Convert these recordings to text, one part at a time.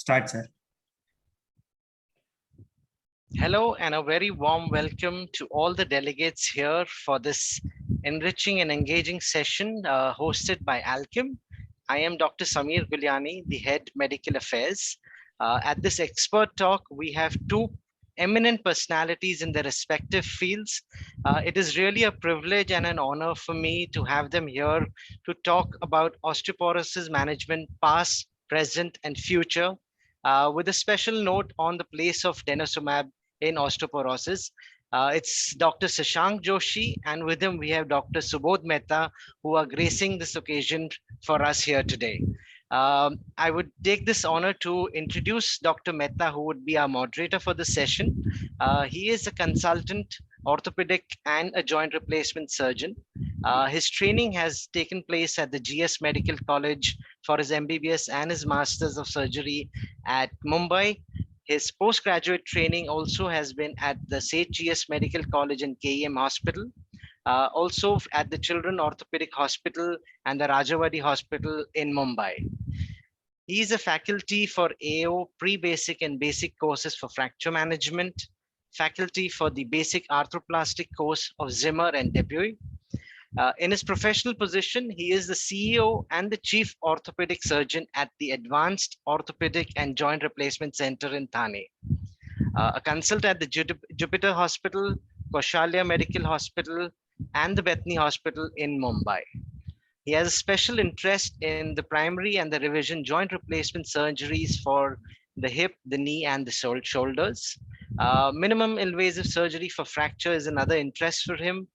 Start, sir. Hello and a very warm welcome to all the delegates here for this enriching and engaging session hosted by Alchem. I am Dr. Samir Guliani, the Head Medical Affairs. At this expert talk, we have two eminent personalities in their respective fields. It is really a privilege and an honor for me to have them here to talk about osteoporosis management, past, present, and future, with a special note on the place of denosumab in osteoporosis. It's Dr. Shashank Joshi, and with him we have Dr. Subodh Mehta, who are gracing this occasion for us here today. I would take this honor to introduce Dr. Mehta, who would be our moderator for the session. He is a consultant, orthopedic, and a joint replacement surgeon. His training has taken place at the GS Medical College for his MBBS and his Masters of Surgery at Mumbai. His postgraduate training also has been at the Seth GS Medical College and KEM Hospital, also at the Children Orthopedic Hospital and the Rajawadi Hospital in Mumbai. He is a faculty for AO pre-basic and basic courses for fracture management, faculty for the basic arthroplastic course of Zimmer and Dupuy. In his professional position, he is the CEO and the Chief Orthopedic Surgeon at the Advanced Orthopedic and Joint Replacement Center in Thane. A consultant at the Jupiter Hospital, Kaushalya Medical Hospital, and the Bethany Hospital in Mumbai. He has a special interest in the primary and the revision joint replacement surgeries for the hip, the knee, and the shoulders. Minimum invasive surgery for fracture is another interest for him.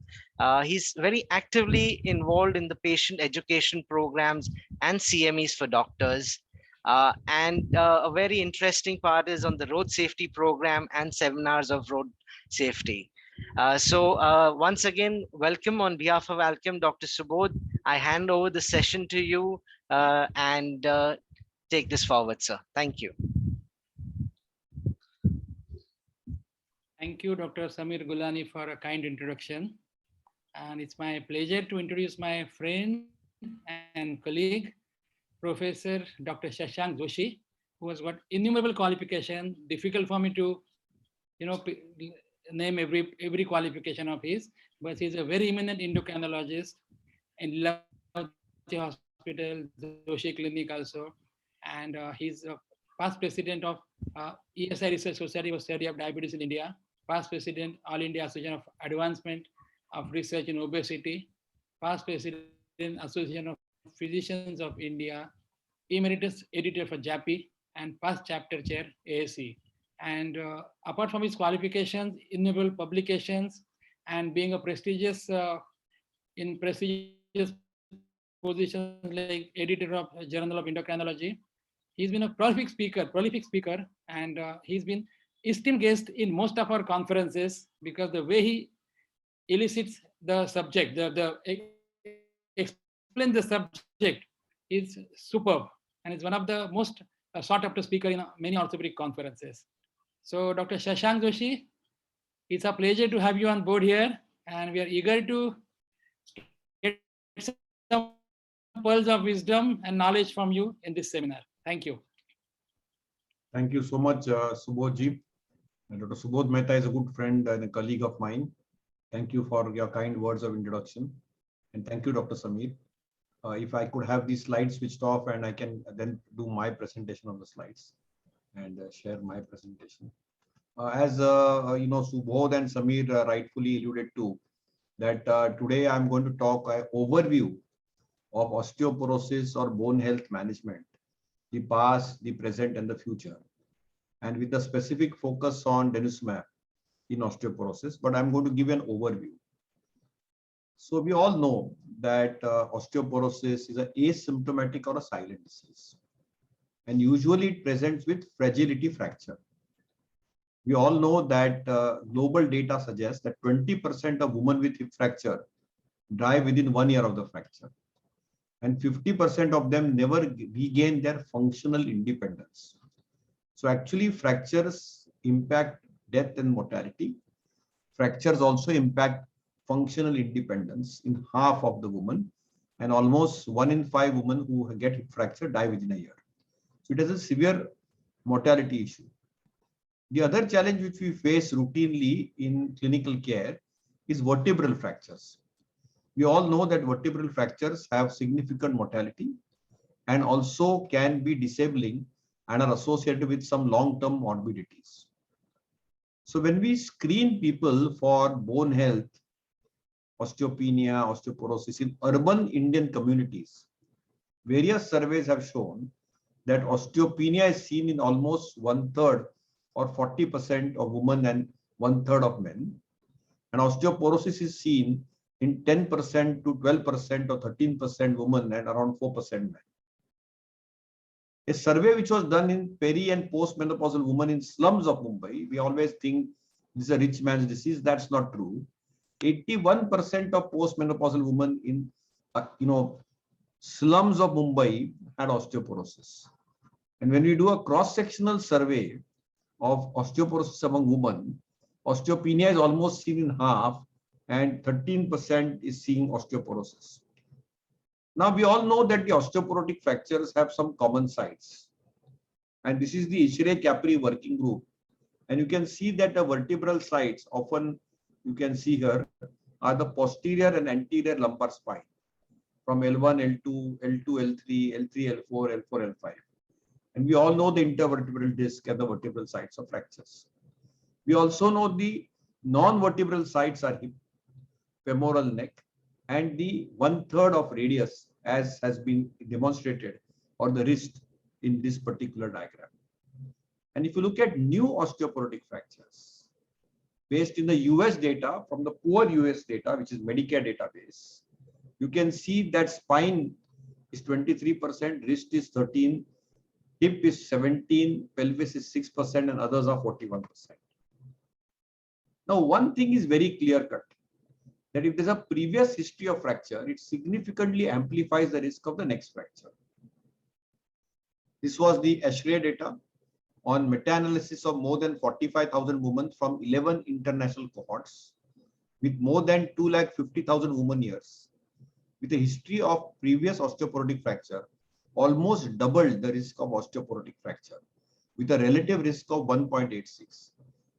He's very actively involved in the patient education programs and CMEs for doctors. A very interesting part is on the road safety program and seminars of road safety. Once again, welcome on behalf of Alchem, Dr. Subodh. I hand over the session to you and take this forward, sir. Thank you. Thank you, Dr. Samir Gulani, for a kind introduction. And it's my pleasure to introduce my friend and colleague, Professor Dr. Shashank Joshi, who has got innumerable qualifications. Difficult for me to, name every qualification of his, but he's a very eminent endocrinologist in Lilavati Hospital, Joshi Clinic also, and he's a past president of ESI Research Society for Study of Diabetes in India, past president All India Association of Advancement of Research in Obesity, past president Association of Physicians of India, emeritus editor for JAPI, and past chapter chair ASE. And apart from his qualifications, innumerable publications, and being a prestigious in prestigious positions like editor of Journal of Endocrinology, he's been a prolific speaker, and he's been esteemed guest in most of our conferences because the way he elicits the subject, explains the subject is superb, and is one of the most sought after speaker in many orthopedic conferences. So Dr. Shashank Joshi, it's a pleasure to have you on board here, and we are eager to get some pearls of wisdom and knowledge from you in this seminar. Thank you. Thank you so much, Subodhji. Dr. Subodh Mehta is a good friend and a colleague of mine. Thank you for your kind words of introduction. And thank you, Dr. Samir. If I could have these slides switched off, and I can then do my presentation on the slides and share my presentation. As Subodh and Samir rightfully alluded to, that today I'm going to talk an overview of osteoporosis or bone health management, the past, the present, and the future, and with a specific focus on denosumab in osteoporosis, but I'm going to give you an overview. So we all know that osteoporosis is an asymptomatic or a silent disease, and usually it presents with fragility fracture. We all know that global data suggests that 20% of women with hip fracture die within 1 year of the fracture, and 50% of them never regain their functional independence. So actually fractures impact death and mortality. Fractures also impact functional independence in half of the women, and almost 1 in 5 women who get hip fracture die within a year. So it has a severe mortality issue. The other challenge which we face routinely in clinical care is vertebral fractures. We all know that vertebral fractures have significant mortality and also can be disabling and are associated with some long-term morbidities. So when we screen people for bone health, osteopenia, osteoporosis in urban Indian communities, various surveys have shown that osteopenia is seen in almost 1/3 or 40% of women and 1/3 of men. And osteoporosis is seen in 10% to 12% or 13% women and around 4% men. A survey which was done in peri and postmenopausal women in slums of Mumbai, we always think this is a rich man's disease. That's not true. 81% of postmenopausal women in slums of Mumbai had osteoporosis. And when we do a cross-sectional survey of osteoporosis among women, osteopenia is almost seen in half and 13% is seeing osteoporosis. Now we all know that the osteoporotic fractures have some common sites. And this is the Ishire-Capri working group. And you can see that the vertebral sites, often you can see here, are the posterior and anterior lumbar spine from L1, L2, L2, L3, L3, L4, L4, L5. And we all know the intervertebral disc and the vertebral sites of fractures. We also know the non-vertebral sites are hip, femoral neck, and the 1/3 of radius, as has been demonstrated, or the wrist in this particular diagram. And if you look at new osteoporotic fractures, based in the US data, from the poor US data, which is Medicare database, you can see that spine is 23%, wrist is 13%, hip is 17%, pelvis is 6%, and others are 41%. Now, one thing is very clear cut, that if there's a previous history of fracture, it significantly amplifies the risk of the next fracture. This was the ASHRAE data on meta-analysis of more than 45,000 women from 11 international cohorts with more than 250,000 women years. With a history of previous osteoporotic fracture, almost doubled the risk of osteoporotic fracture with a relative risk of 1.86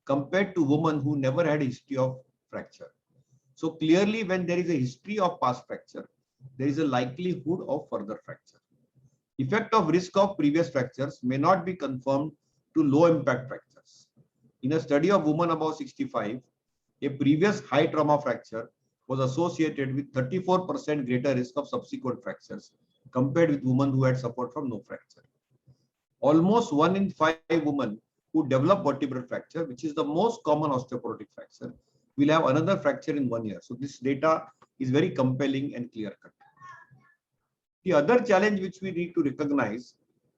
compared to women who never had a history of fracture. So clearly, when there is a history of past fracture, there is a likelihood of further fracture. Effect of risk of previous fractures may not be confirmed to low impact fractures. In a study of women above 65, a previous high trauma fracture was associated with 34% greater risk of subsequent fractures compared with women who had suffered from no fracture. Almost 1 in 5 women who develop vertebral fracture, which is the most common osteoporotic fracture, will have another fracture in 1 year. So this data is very compelling and clear cut. The other challenge which we need to recognize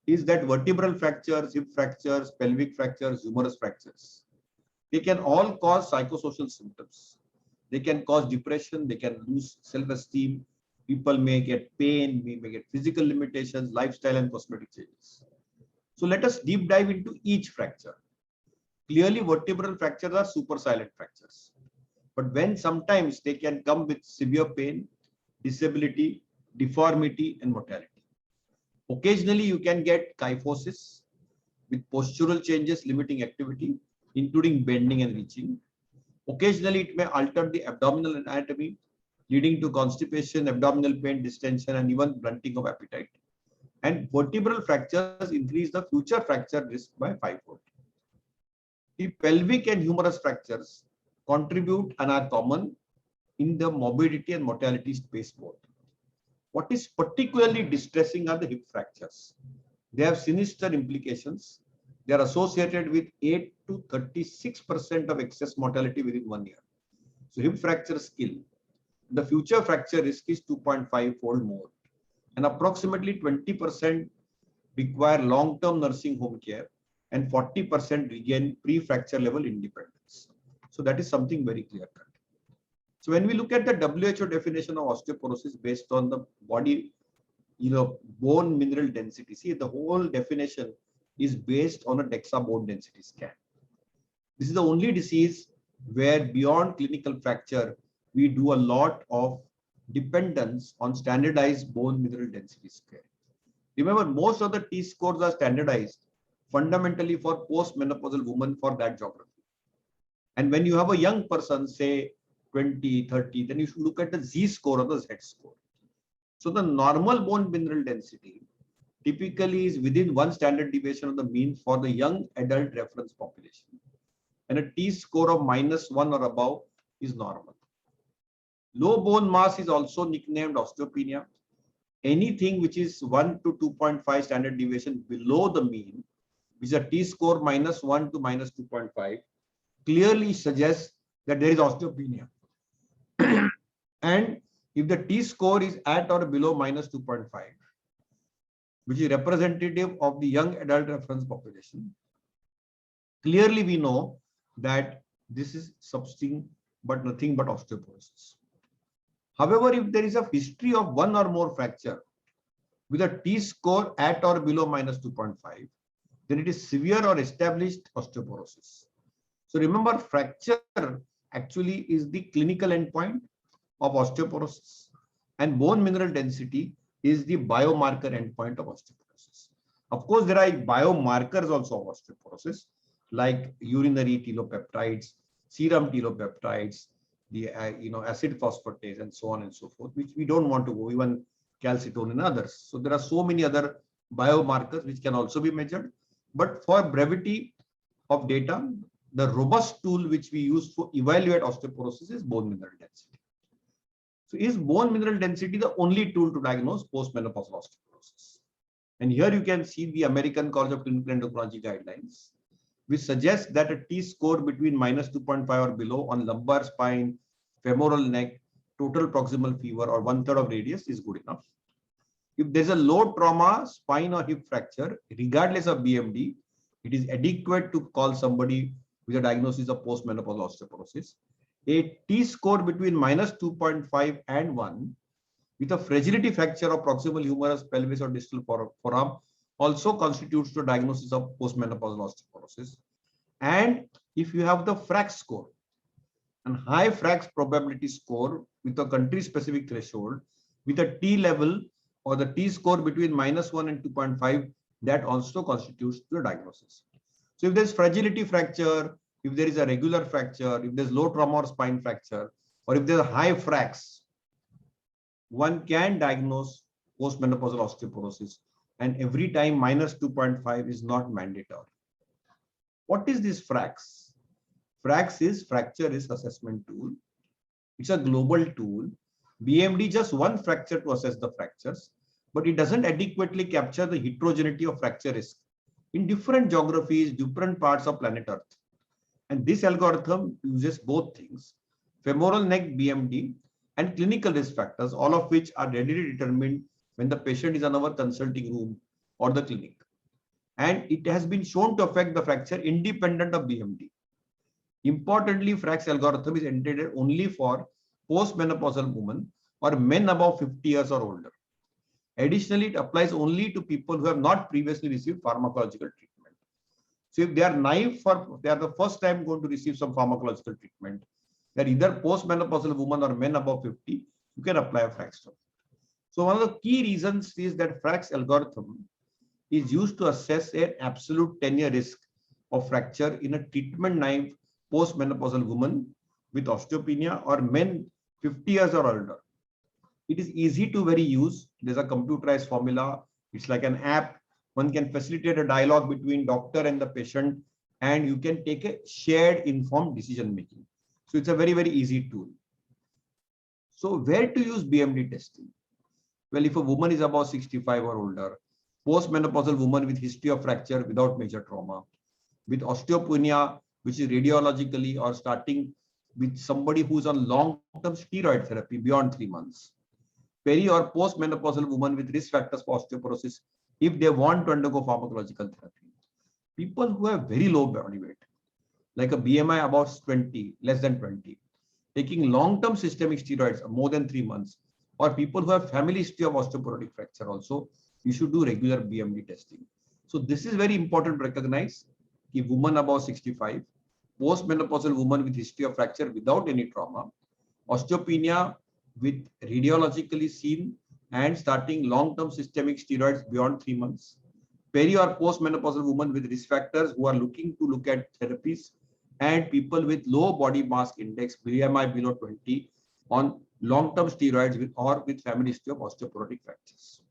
is that vertebral fractures, hip fractures, pelvic fractures, humerus fractures, they can all cause psychosocial symptoms. They can cause depression, they can lose self-esteem, people may get pain, may get physical limitations, lifestyle and cosmetic changes. So let us deep dive into each fracture. Clearly, vertebral fractures are super silent fractures. But when sometimes they can come with severe pain, disability, deformity, and mortality. Occasionally, you can get kyphosis with postural changes limiting activity, including bending and reaching. Occasionally, it may alter the abdominal anatomy, leading to constipation, abdominal pain, distension, and even blunting of appetite. And vertebral fractures increase the future fracture risk by 5-fold. The pelvic and humerus fractures contribute and are common in the morbidity and mortality space both. What is particularly distressing are the hip fractures. They have sinister implications. They are associated with 8 to 36% of excess mortality within 1 year. So hip fractures kill. The future fracture risk is 2.5-fold more. And approximately 20% require long-term nursing home care and 40% regain pre-fracture level independence. So that is something very clear cut. So when we look at the WHO definition of osteoporosis based on the body, bone mineral density, see the whole definition is based on a DEXA bone density scan. This is the only disease where beyond clinical fracture, we do a lot of dependence on standardized bone mineral density scale. Remember, most of the T-scores are standardized fundamentally for postmenopausal women for that geography. And when you have a young person, say 20, 30, then you should look at the Z score or the Z score. So the normal bone mineral density typically is within 1 standard deviation of the mean for the young adult reference population. And a T score of -1 or above is normal. Low bone mass is also nicknamed osteopenia. Anything which is 1 to 2.5 standard deviation below the mean, which is a T score -1 to -2.5, clearly suggests that there is osteopenia. And if the T score is at or below -2.5, which is representative of the young adult reference population, clearly we know that this is something but nothing but osteoporosis. However, if there is a history of one or more fracture with a T score at or below -2.5, then it is severe or established osteoporosis. So remember, fracture actually is the clinical endpoint of osteoporosis, and bone mineral density is the biomarker endpoint of osteoporosis. Of course, there are biomarkers also of osteoporosis, like urinary telopeptides, serum telopeptides, the acid phosphatase, and so on and so forth, which we don't want to go, even calcitonin and others. So there are so many other biomarkers which can also be measured. But for brevity of data, the robust tool which we use to evaluate osteoporosis is bone mineral density. So is bone mineral density the only tool to diagnose postmenopausal osteoporosis? And here you can see the American College of Clinical Endocrinology guidelines, which suggest that a T score between -2.5 or below on lumbar spine, femoral neck, total proximal fever, or 1/3 of radius is good enough. If there's a low trauma, spine or hip fracture, regardless of BMD, it is adequate to call somebody with a diagnosis of postmenopausal osteoporosis. A T score between -2.5 and 1 with a fragility fracture of proximal humerus, pelvis, or distal forearm also constitutes the diagnosis of postmenopausal osteoporosis. And if you have the FRAX score, and high FRAX probability score with a country-specific threshold, with a T level or the T score between -1 and 2.5, that also constitutes the diagnosis. So if there's fragility fracture, if there is a regular fracture, if there's low trauma or spine fracture, or if there's a high FRAX, one can diagnose postmenopausal osteoporosis, and every time -2.5 is not mandatory. What is this FRAX? FRAX is Fracture Risk Assessment Tool. It's a global tool. BMD just one fracture to assess the fractures, but it doesn't adequately capture the heterogeneity of fracture risk in different geographies, different parts of planet Earth. And this algorithm uses both things, femoral neck BMD and clinical risk factors, all of which are readily determined when the patient is in our consulting room or the clinic. And it has been shown to affect the fracture independent of BMD. Importantly, FRAX algorithm is intended only for postmenopausal women or men above 50 years or older. Additionally, it applies only to people who have not previously received pharmacological treatment. So if they are naive they are the first time going to receive some pharmacological treatment, they're either postmenopausal women or men above 50, you can apply a FRAX. So one of the key reasons is that FRAX algorithm is used to assess an absolute 10-year risk of fracture in a treatment-naive postmenopausal woman with osteopenia or men 50 years or older. It is easy to use. There's a computerized formula. It's like an app. One can facilitate a dialogue between doctor and the patient, and you can take a shared informed decision making. So it's a very, very easy tool. So where to use BMD testing? Well, if a woman is about 65 or older, postmenopausal woman with history of fracture without major trauma, with osteopenia, which is radiologically, or starting with somebody who's on long-term steroid therapy beyond 3 months, peri or postmenopausal woman with risk factors for osteoporosis, if they want to undergo pharmacological therapy, people who have very low body weight, like a BMI about 20, less than 20, taking long-term systemic steroids more than 3 months, or people who have family history of osteoporotic fracture also, you should do regular BMD testing. So this is very important to recognize. If woman above 65, postmenopausal woman with history of fracture without any trauma, osteopenia with radiologically seen and starting long-term systemic steroids beyond 3 months, peri or postmenopausal women with risk factors who are looking to look at therapies, and people with low body mass index, BMI below 20, on long-term steroids or with family history of osteoporotic fractures.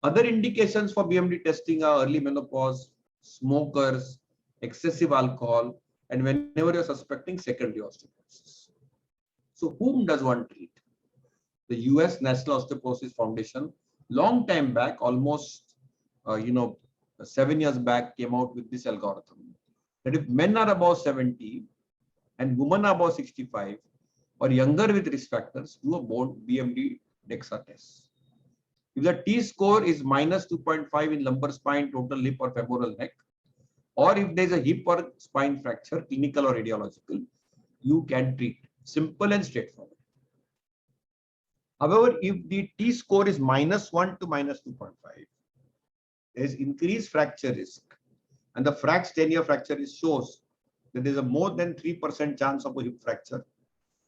Other indications for BMD testing are early menopause, smokers, excessive alcohol, and whenever you're suspecting secondary osteoporosis. So whom does one treat? The US National Osteoporosis Foundation, long time back, almost 7 years back, came out with this algorithm that if men are above 70 and women are above 65 or younger with risk factors, do a bone BMD DEXA test. If the T-score is minus 2.5 in lumbar spine, total hip or femoral neck, or if there is a hip or spine fracture, clinical or radiological, you can treat. Simple and straightforward. However, if the T-score is -1 to -2.5, there is increased fracture risk, and the FRAX 10-year fracture shows that there is a more than 3% chance of a hip fracture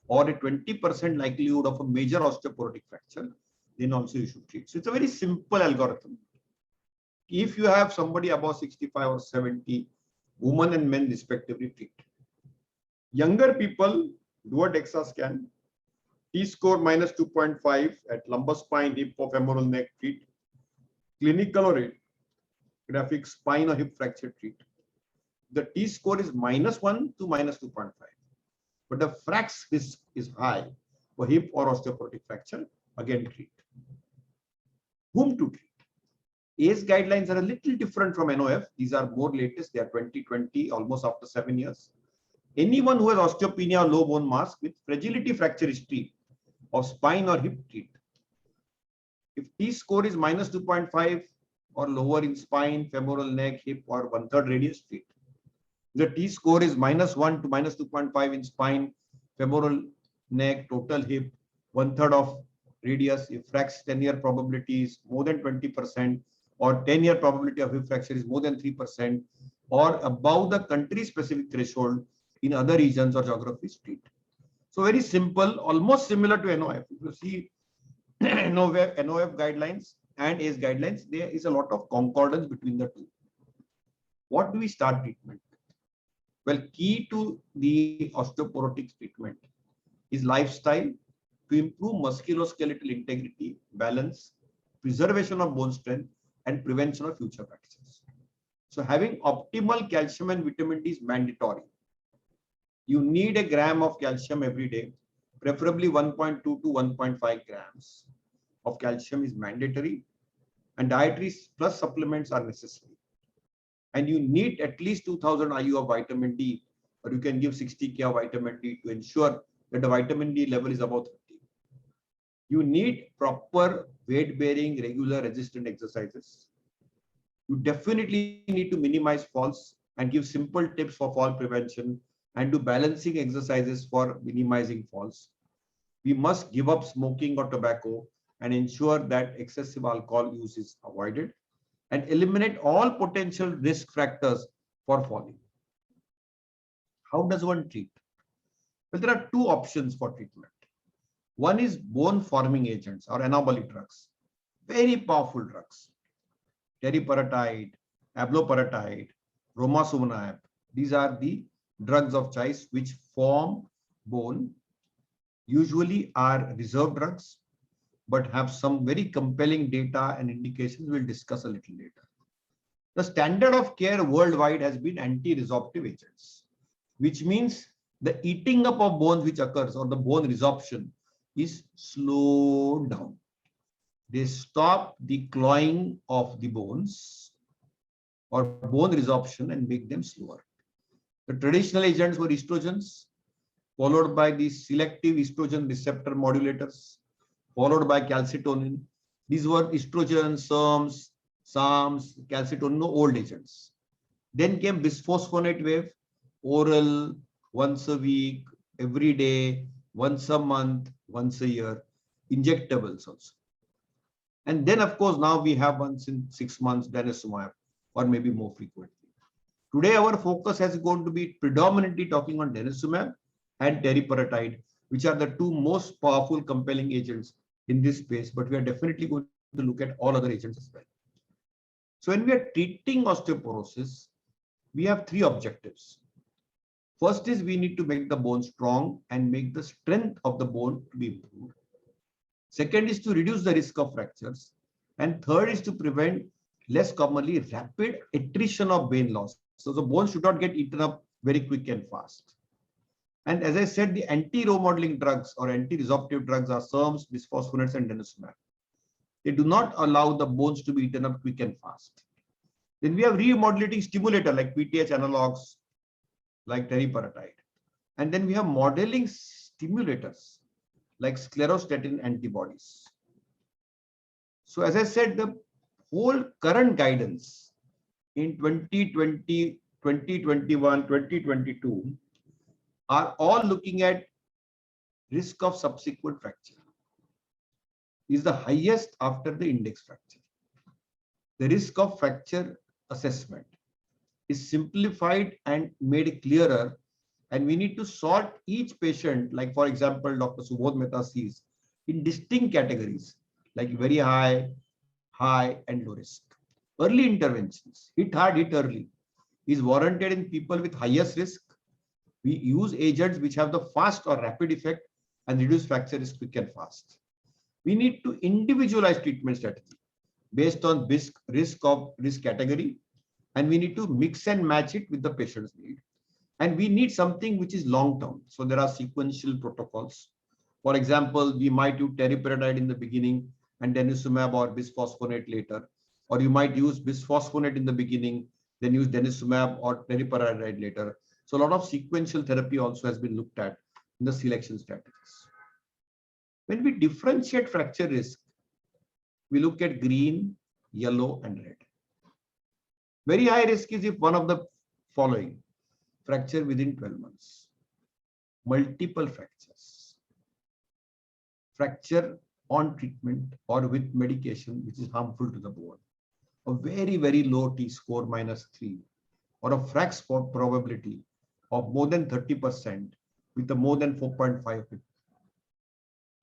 or a 20% likelihood of a major osteoporotic fracture, then also you should treat. So it's a very simple algorithm. If you have somebody above 65 or 70, women and men respectively, treat. Younger people, do a DEXA scan, T-score -2.5 at lumbar spine, hip or femoral neck, treat. Clinical or radiographic spine or hip fracture, treat. The T-score is -1 to -2.5, but the FRAX risk is high for hip or osteoporotic fracture, again treat. Whom to treat? ACE guidelines are a little different from NOF. These are more latest. They are 2020, almost after 7 years. Anyone who has osteopenia or low bone mass with fragility fracture history of spine or hip, treat. If T-score is -2.5 or lower in spine, femoral neck, hip, or 1/3 radius, treat. The T-score is -1 to -2.5 in spine, femoral neck, total hip, 1/3 of radius. If FRAX 10-year probability is more than 20%, or 10-year probability of hip fracture is more than 3%, or above the country-specific threshold in other regions or geographies, treat. So very simple, almost similar to NOF. If you see NOF guidelines and ACE guidelines, there is a lot of concordance between the two. What do we start treatment with? Well, key to the osteoporotic treatment is lifestyle to improve musculoskeletal integrity, balance, preservation of bone strength, and prevention of future fractures. So having optimal calcium and vitamin D is mandatory. You need a gram of calcium every day, preferably 1.2 to 1.5 grams of calcium is mandatory, and dietary plus supplements are necessary. And you need at least 2000 IU of vitamin D, or you can give 60K of vitamin D to ensure that the vitamin D level is above 30. You need proper weight bearing, regular resistant exercises. You definitely need to minimize falls and give simple tips for fall prevention and do balancing exercises for minimizing falls. We must give up smoking or tobacco and ensure that excessive alcohol use is avoided, and eliminate all potential risk factors for falling. How does one treat? Well, there are two options for treatment. One is bone forming agents or anabolic drugs, very powerful drugs. Teriparatide, abloparatide, romosozumab. These are the drugs of choice which form bone, usually are reserve drugs, but have some very compelling data and indications we'll discuss a little later. The standard of care worldwide has been anti-resorptive agents, which means the eating up of bones which occurs or the bone resorption is slowed down. They stop the clawing of the bones or bone resorption and make them slower. The traditional agents were estrogens, followed by the selective estrogen receptor modulators, followed by calcitonin. These were estrogen, SARMs, calcitonin, old agents. Then came bisphosphonate wave, oral, once a week, every day, once a month, once a year, injectables also. And then, of course, now we have once in 6 months, denosumab, or maybe more frequently. Today, our focus has going to be predominantly talking on denosumab and teriparatide, which are the two most powerful, compelling agents in this space, but we are definitely going to look at all other agents as well. So when we are treating osteoporosis, we have three objectives. First is we need to make the bone strong and make the strength of the bone to be improved. Second is to reduce the risk of fractures. And third is to prevent less commonly rapid attrition of bone loss. So the bone should not get eaten up very quick and fast. And as I said, the anti-remodeling drugs or anti-resorptive drugs are SERMs, bisphosphonates, and denosumab. They do not allow the bones to be eaten up quick and fast. Then we have remodulating stimulator like PTH analogs, like teriparatide. And then we have modeling stimulators like sclerostatin antibodies. So as I said, the whole current guidance in 2020, 2021, 2022 are all looking at risk of subsequent fracture is the highest after the index fracture. The risk of fracture assessment is simplified and made clearer, and we need to sort each patient, like for example, Dr. Subodh Mehta sees, in distinct categories like very high, high, and low risk. Early interventions, hit hard, hit early, is warranted in people with highest risk. We use agents which have the fast or rapid effect and reduce fracture risk quick and fast. We need to individualize treatment strategy based on risk category, and we need to mix and match it with the patient's need. And we need something which is long term. So there are sequential protocols. For example, we might use teriparatide in the beginning and denosumab or bisphosphonate later, or you might use bisphosphonate in the beginning, then use denosumab or teriparatide later. So a lot of sequential therapy also has been looked at in the selection strategies. When we differentiate fracture risk, we look at green, yellow, and red. Very high risk is if one of the following: fracture within 12 months, multiple fractures, fracture on treatment or with medication which is harmful to the bone, a very, very low T-score -3, or a frac probability of more than 30% with a more than 4.5.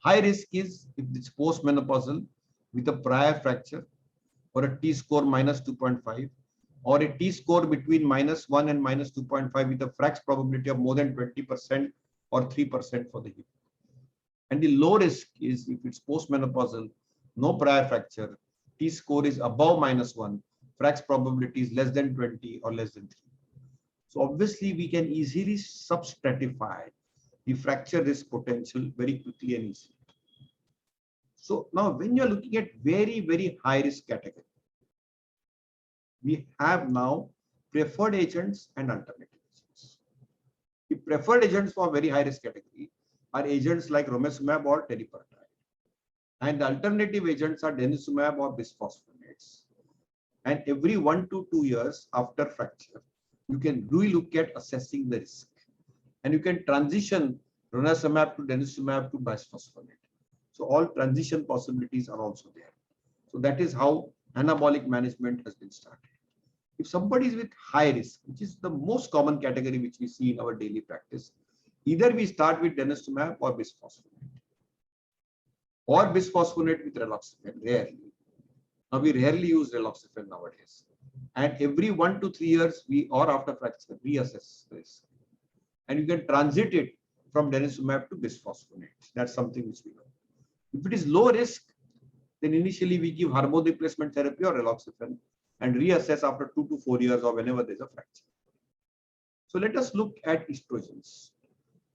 High risk is if it's postmenopausal with a prior fracture or a T-score -2.5, or a T-score between -1 and -2.5 with a frac probability of more than 20% or 3% for the hip. And the low risk is if it's postmenopausal, no prior fracture, T-score is above -1, frac probability is less than 20 or less than 3. So obviously we can easily substratify the fracture risk potential very quickly and easily. So now when you're looking at very, very high risk category, we have now preferred agents and alternative agents. The preferred agents for very high risk category are agents like romosozumab or teriparatide. And the alternative agents are denosumab or bisphosphonates. And every 1 to 2 years after fracture, you can really look at assessing the risk. And you can transition romosozumab to denosumab to bisphosphonate. So all transition possibilities are also there. So that is how anabolic management has been started. If somebody is with high risk, which is the most common category which we see in our daily practice, either we start with denosumab or bisphosphonate, or bisphosphonate with raloxifene, rarely. Now we rarely use raloxifene nowadays. And every 1 to 3 years, or after fracture, reassess this. And you can transit it from denosumab to bisphosphonate. That's something which we know. If it is low risk, then initially we give hormone replacement therapy or raloxifene and reassess after 2 to 4 years or whenever there's a fracture. So let us look at estrogens.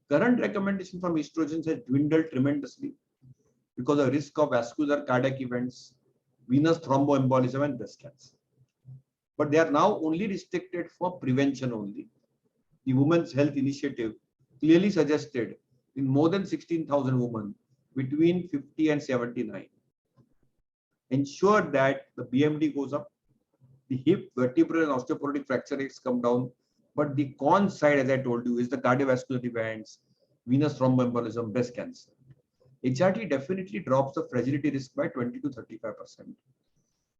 Current recommendation from estrogens has dwindled tremendously because of risk of vascular cardiac events, venous thromboembolism, and breast cancer. But they are now only restricted for prevention only. The Women's Health Initiative clearly suggested in more than 16,000 women between 50 and 79, ensure that the BMD goes up, the hip, vertebral, and osteoporotic fracture rates come down. But the con side, as I told you, is the cardiovascular events, venous thromboembolism, breast cancer. HRT definitely drops the fragility risk by 20 to 35%.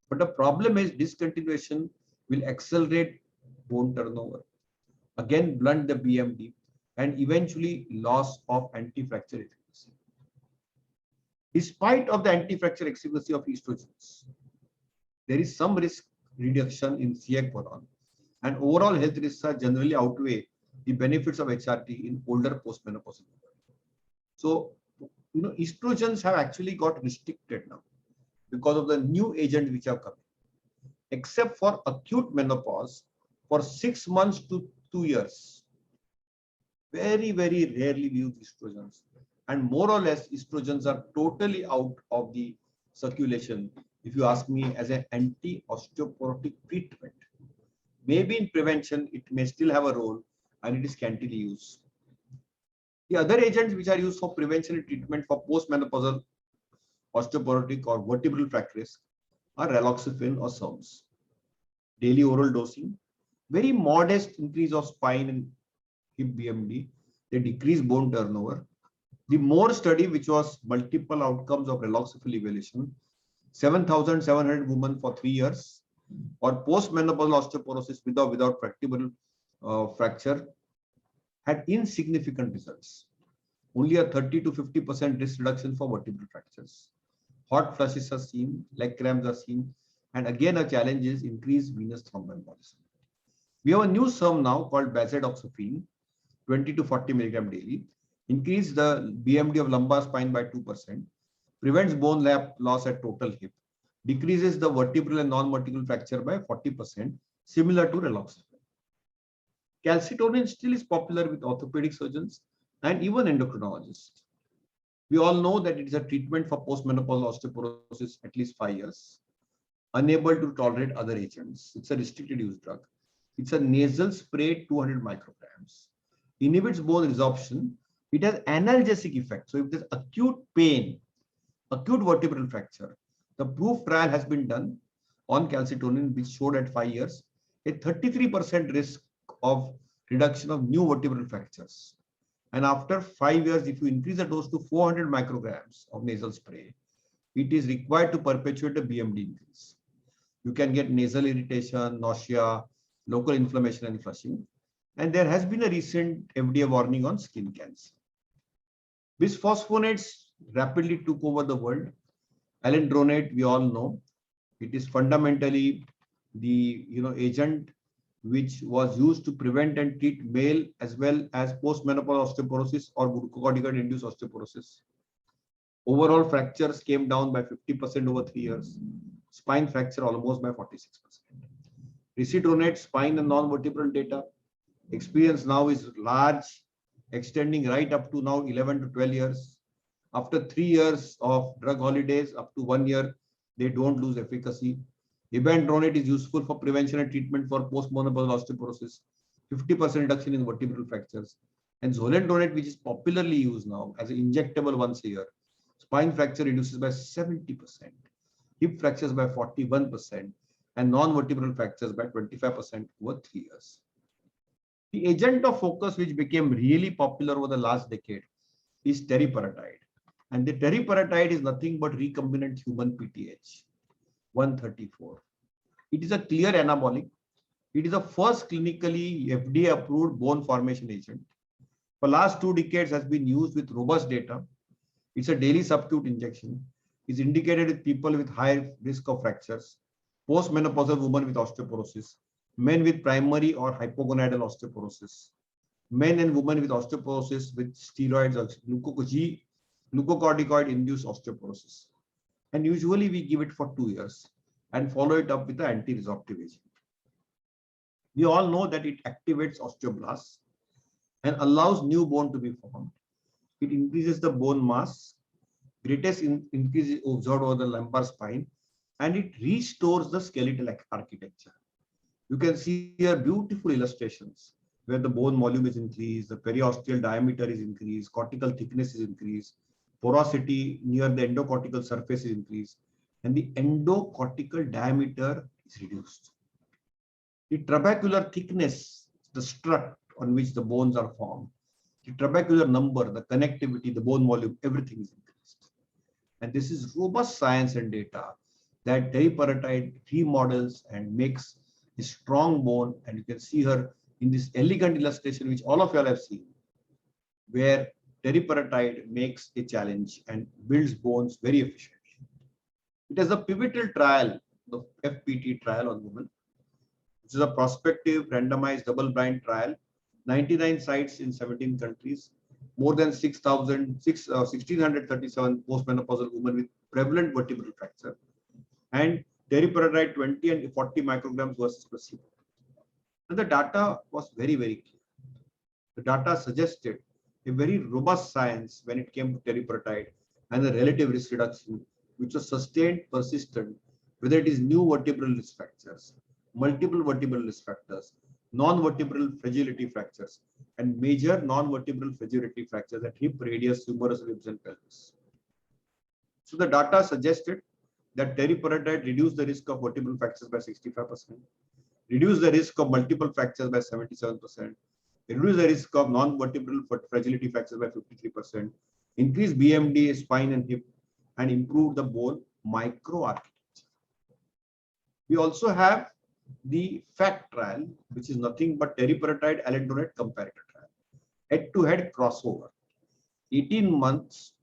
But the problem is discontinuation will accelerate bone turnover, again blunt the BMD, and eventually loss of anti-fracture efficacy. Despite of the anti-fracture efficacy of estrogens, there is some risk reduction in celiac boron, and overall health risks are generally outweigh the benefits of HRT in older postmenopausal women. So, estrogens have actually got restricted now because of the new agent which have come, except for acute menopause for 6 months to 2 years. Very, very rarely we use estrogens, and more or less estrogens are totally out of the circulation. If you ask me, as an anti-osteoporotic treatment, maybe in prevention it may still have a role, and it is scantily used. The other agents which are used for prevention and treatment for postmenopausal osteoporotic or vertebral fracture risk are raloxifene or SERMs. Daily oral dosing, very modest increase of spine and hip BMD, they decrease bone turnover. The more study, which was multiple outcomes of raloxifene evaluation, 7,700 women for 3 years, or postmenopausal osteoporosis with or without vertebral fracture, had insignificant results. Only a 30 to 50% risk reduction for vertebral fractures. Hot flushes are seen, leg cramps are seen, and again a challenge is increased venous thromboembolism. We have a new SERM now called bazedoxifene, 20 to 40 milligram daily, increase the BMD of lumbar spine by 2%, prevents bone loss at total hip, decreases the vertebral and non-vertebral fracture by 40%, similar to raloxifene. Calcitonin still is popular with orthopedic surgeons and even endocrinologists. We all know that it is a treatment for postmenopausal osteoporosis at least 5 years, unable to tolerate other agents. It's a restricted use drug. It's a nasal spray, 200 micrograms. Inhibits bone resorption. It has analgesic effect. So if there's acute pain, acute vertebral fracture, the proof trial has been done on calcitonin, which showed at 5 years a 33% risk of reduction of new vertebral fractures. And after 5 years, if you increase the dose to 400 micrograms of nasal spray, it is required to perpetuate a BMD increase. You can get nasal irritation, nausea, local inflammation and flushing. And there has been a recent FDA warning on skin cancer. Bisphosphonates rapidly took over the world. Alendronate, we all know, it is fundamentally the agent which was used to prevent and treat male as well as postmenopausal osteoporosis or glucocorticoid-induced osteoporosis. Overall fractures came down by 50% over 3 years. Spine fracture almost by 46%. Risidronate, spine and non-vertebral data. Experience now is large, extending right up to now 11 to 12 years. After 3 years of drug holidays, up to 1 year, they don't lose efficacy. Ibandronate is useful for prevention and treatment for postmenopausal osteoporosis, 50% reduction in vertebral fractures. And zolendronate, which is popularly used now as an injectable once a year, spine fracture reduces by 70%, hip fractures by 41%, and non-vertebral fractures by 25% over 3 years. The agent of focus which became really popular over the last decade is teriparatide. And the teriparatide is nothing but recombinant human PTH, 134. It is a clear anabolic. It is the first clinically FDA approved bone formation agent. For last 2 decades has been used with robust data. It's a daily subcute injection. It's indicated with people with high risk of fractures, postmenopausal women with osteoporosis, men with primary or hypogonadal osteoporosis, men and women with osteoporosis with steroids or glucocorticoid-induced osteoporosis. And usually we give it for 2 years and follow it up with the anti-resorptive agent. We all know that it activates osteoblasts and allows new bone to be formed. It increases the bone mass, greatest increase is observed over the lumbar spine, and it restores the skeletal architecture. You can see here beautiful illustrations where the bone volume is increased, the periosteal diameter is increased, cortical thickness is increased, porosity near the endocortical surface is increased, and the endocortical diameter is reduced. The trabecular thickness, the strut on which the bones are formed, the trabecular number, the connectivity, the bone volume, everything is increased. And this is robust science and data that teriparatide remodels and makes a strong bone. And you can see her in this elegant illustration, which all of you all have seen, where teriparatide makes a challenge and builds bones very efficiently. It is a pivotal trial the FPT trial on women. This is a prospective randomized double-blind trial, 99 sites in 17 countries, more than 1,637 postmenopausal women with prevalent vertebral fracture, and teriparatide 20 and 40 micrograms versus placebo. And the data was very, very clear. The data suggested a very robust science when it came to teriparatide and the relative risk reduction, which was sustained, persistent, whether it is new vertebral risk fractures, multiple vertebral risk factors, non-vertebral fragility fractures, and major non-vertebral fragility fractures at hip, radius, humerus, ribs, and pelvis. So the data suggested that teriparatide reduced the risk of vertebral fractures by 65%, reduced the risk of multiple fractures by 77%, reduced the risk of non-vertebral fragility fractures by 53%, increased BMD, spine and hip, and improved the bone microarchitecture. We also have the FACT trial, which is nothing but teriparatide alendronate comparator trial. Head-to-head crossover, 18 months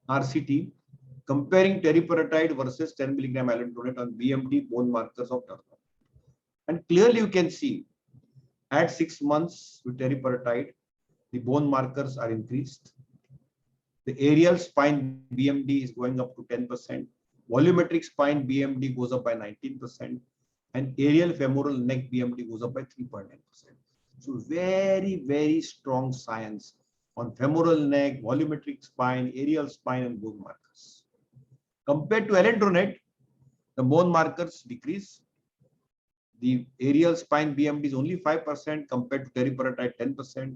RCT comparing teriparatide versus 10 milligram alendronate on BMD bone markers of turnover. And clearly you can see at 6 months with teriparatide, the bone markers are increased. The aerial spine BMD is going up to 10%. Volumetric spine BMD goes up by 19%. And aerial femoral neck BMD goes up by 3.9%. So very, very strong science on femoral neck, volumetric spine, aerial spine, and bone markers. Compared to alendronate, the bone markers decrease. The aerial spine BMD is only 5% compared to teriparatide 10%.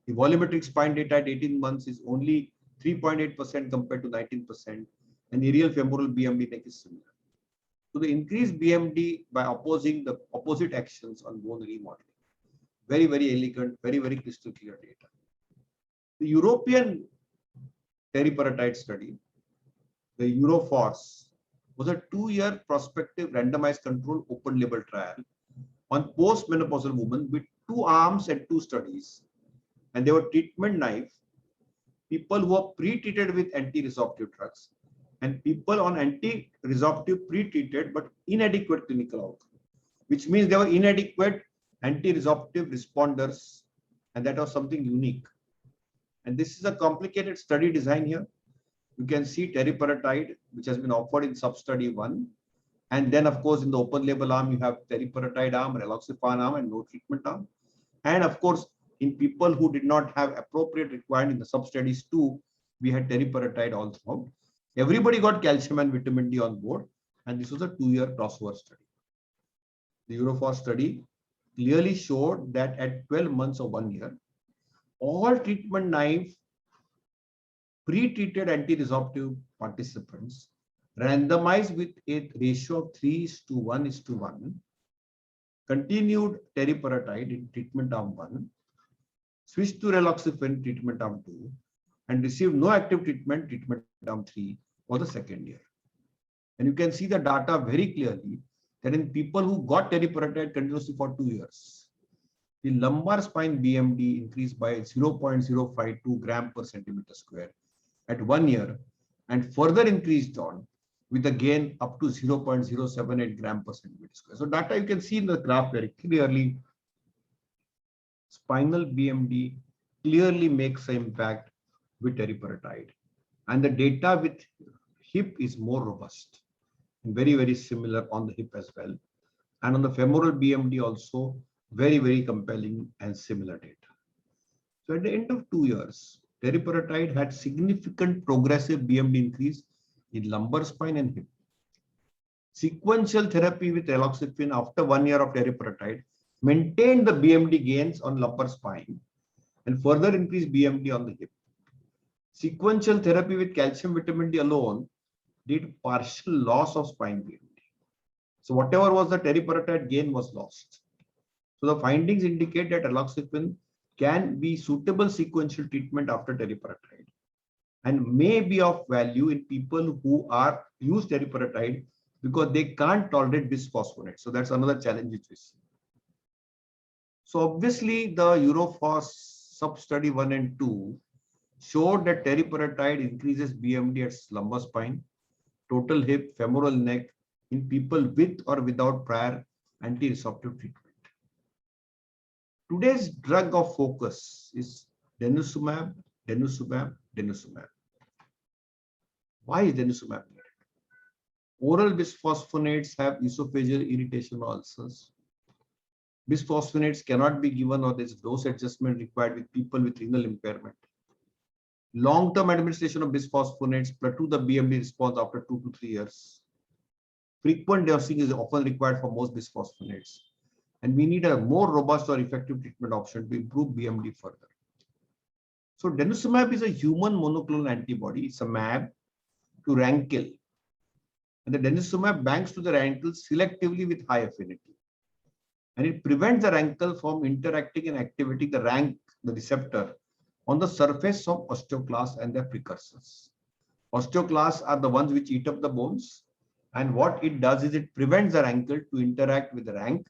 The volumetric spine data at 18 months is only 3.8% compared to 19%. And aerial femoral BMD neck is similar. So the increased BMD by opposing the opposite actions on bone remodeling. Very, very elegant, very, very crystal clear data. The European teriparatide study, the EUROFORCE, was a 2-year prospective randomized control open label trial on postmenopausal women with 2 arms and 2 studies. And they were treatment naive, people who are pre-treated with anti-resorptive drugs, and people on anti-resorptive pre-treated but inadequate clinical outcome, which means they were inadequate anti-resorptive responders, and that was something unique. And this is a complicated study design here. You can see teriparatide, which has been offered in sub-study 1. And then, of course, in the open label arm, you have teriparatide arm, raloxifan arm, and no treatment arm. And of course, in people who did not have appropriate requirement in the sub-studies 2, we had teriparatide all throughout. Everybody got calcium and vitamin D on board, and this was a 2-year crossover study. The EUROFORCE study clearly showed that at 12 months or 1 year, all treatment naive pre-treated anti-resorptive participants randomized with a ratio of 3:1:1 continued teriparatide in treatment arm 1, switched to raloxifene treatment arm 2, and received no active treatment arm 3 for the second year. And you can see the data very clearly that in people who got teriparatide continuously for 2 years, the lumbar spine BMD increased by 0.052 gram per centimeter square at 1 year, and further increased on with a gain up to 0.078 gram per centimeter square. So data you can see in the graph very clearly. Spinal BMD clearly makes an impact with teriparatide, and the data with hip is more robust and very, very similar on the hip as well. And on the femoral BMD also very, very compelling and similar data. So at the end of 2 years, teriparatide had significant progressive BMD increase in lumbar spine and hip. Sequential therapy with raloxifene after 1 year of teriparatide maintained the BMD gains on lumbar spine and further increased BMD on the hip. Sequential therapy with calcium vitamin D alone did partial loss of spine BMD. So whatever was the teriparatide gain was lost. So the findings indicate that raloxifene can be suitable sequential treatment after teriparatide and may be of value in people who are use teriparatide because they can't tolerate bisphosphonates. So that's another challenge which we see. So obviously the EUROFORCE sub-study 1 and 2 showed that teriparatide increases BMD at lumbar spine, total hip, femoral neck, in people with or without prior anti-resorptive treatment. Today's drug of focus is denosumab, denosumab, denosumab. Why is denosumab needed? Oral bisphosphonates have esophageal irritation ulcers. Bisphosphonates cannot be given or there is dose adjustment required with people with renal impairment. Long-term administration of bisphosphonates plateau the BMD response after 2 to 3 years. Frequent dosing is often required for most bisphosphonates. And we need a more robust or effective treatment option to improve BMD further. So denosumab is a human monoclonal antibody. It's a mAb to rankle. And the denosumab binds to the rankle selectively with high affinity. And it prevents the rankle from interacting and activating the the receptor, on the surface of osteoclasts and their precursors. Osteoclasts are the ones which eat up the bones. And what it does is it prevents the rankle to interact with the rank,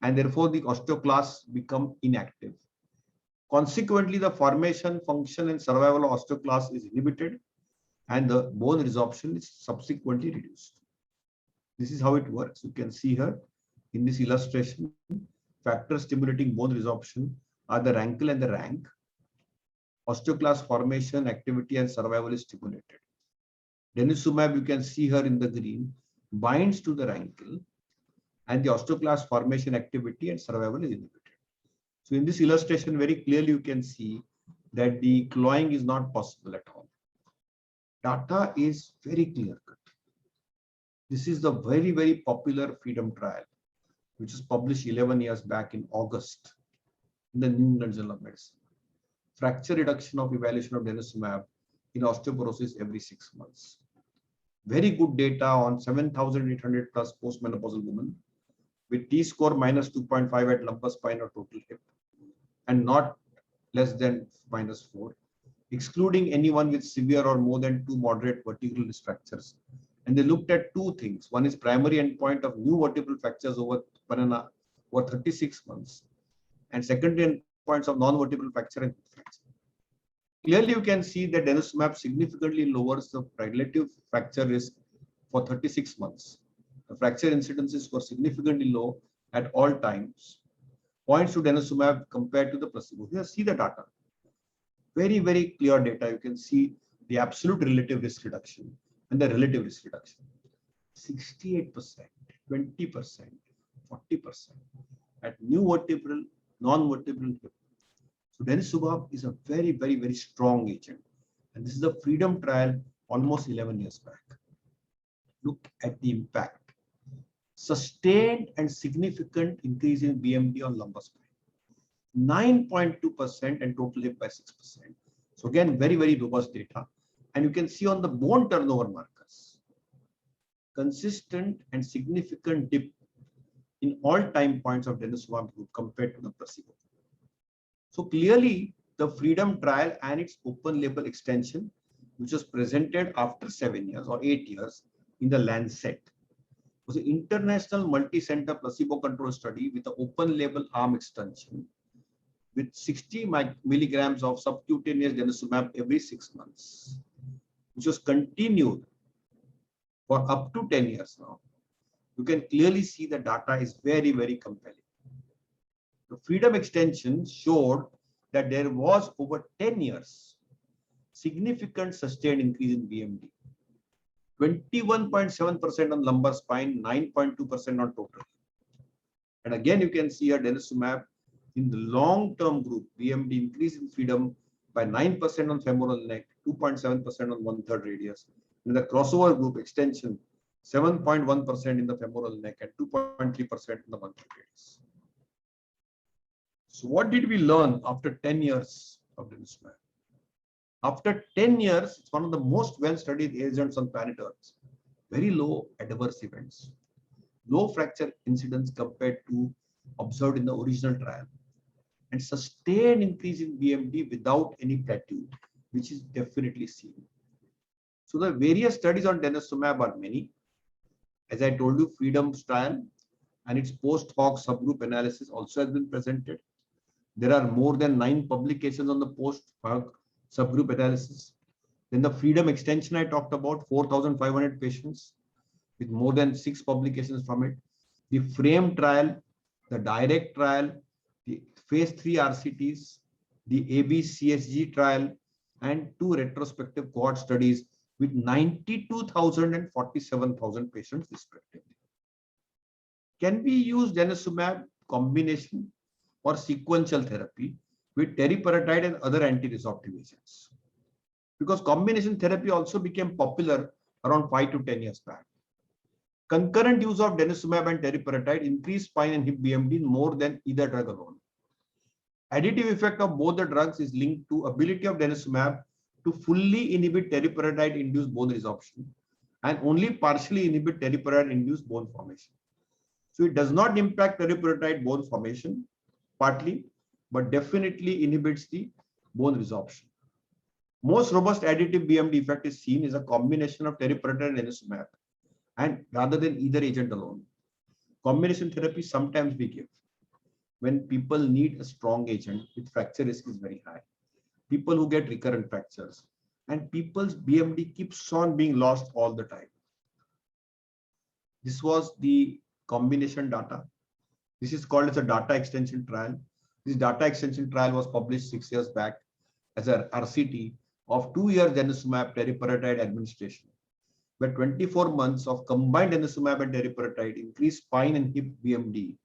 and therefore the osteoclasts become inactive. Consequently, the formation, function, and survival of osteoclasts is inhibited, and the bone resorption is subsequently reduced. This is how it works. You can see here in this illustration, factors stimulating bone resorption are the rankle and the rank. Osteoclast formation, activity, and survival is stimulated. Denosumab, you can see here in the green, binds to the rankle, and the osteoclast formation, activity, and survival is inhibited. So in this illustration, very clearly you can see that the clawing is not possible at all. Data is very clear-cut. This is the very, very popular FREEDOM trial, which was published 11 years back in August in the New England Journal of Medicine. Fracture reduction of evaluation of denosumab in osteoporosis every 6 months. Very good data on 7,800 plus postmenopausal women with T-score minus 2.5 at lumbar spine or total hip, and not less than -4, excluding anyone with severe or more than 2 moderate vertebral disc fractures. And they looked at 2 things. One is primary endpoint of new vertebral fractures over 36 months, and secondary endpoints of non-vertebral fracture and fracture. Clearly, you can see that denosumab significantly lowers the relative fracture risk for 36 months. The fracture incidences were significantly low at all times. Points to denosumab compared to the placebo. Here, see the data. Very, very clear data. You can see the absolute relative risk reduction and the relative risk reduction. 68%, 20%, 40% at new vertebral, non-vertebral hip. So denosumab is a very, very, very strong agent. And this is a FREEDOM trial almost 11 years back. Look at the impact. Sustained and significant increase in BMD on lumbar spine. 9.2% and total hip by 6%. So again, very, very robust data. And you can see on the bone turnover markers, consistent and significant dip in all time points of denosumab group compared to the placebo. So clearly, the FREEDOM trial and its open label extension, which was presented after 7 years or 8 years in the Lancet, was an international multi-center placebo-controlled study with an open label arm extension with 60 milligrams of subcutaneous denosumab every 6 months, which was continued for up to 10 years now. You can clearly see the data is very, very compelling. The FREEDOM extension showed that there was over 10 years significant sustained increase in BMD. 21.7% on lumbar spine, 9.2% on total. And again, you can see here denosumab in the long-term group, BMD increase in FREEDOM by 9% on femoral neck, 2.7% on 1/3 radius. In the crossover group extension, 7.1% in the femoral neck and 2.3% in the 1/3 radius. So what did we learn after 10 years of denosumab? After 10 years, it's one of the most well-studied agents on planet Earth. Very low adverse events, low fracture incidence compared to observed in the original trial, and sustained increase in BMD without any plateau, which is definitely seen. So the various studies on denosumab are many. As I told you, FREEDOM trial and its post-hoc subgroup analysis also has been presented. There are more than 9 publications on the post-hoc subgroup analysis. Then the FREEDOM extension I talked about, 4,500 patients. with more than 6 publications from it. The FRAME trial, the DIRECT trial, the phase 3 RCTs, the ABCSG trial, and 2 retrospective cohort studies with 92,000 and 47,000 patients respectively. Can we use denosumab combination or sequential therapy with teriparatide and other anti-resorptive agents? Because combination therapy also became popular around 5 to 10 years back. Concurrent use of denosumab and teriparatide increased spine and hip BMD more than either drug alone. Additive effect of both the drugs is linked to ability of denosumab to fully inhibit teriparatide-induced bone resorption and only partially inhibit teriparatide-induced bone formation. So it does not impact teriparatide bone formation partly, but definitely inhibits the bone resorption. Most robust additive BMD effect is seen as a combination of teriparatide and denosumab, and rather than either agent alone. Combination therapy sometimes we give when people need a strong agent with fracture risk is very high. People who get recurrent fractures and people's BMD keeps on being lost all the time. This was the combination data. This is called as a data extension trial. This data extension trial was published 6 years back as a RCT of 2 years denosumab teriparatide administration, where 24 months of combined denosumab and teriparatide increased spine and hip BMD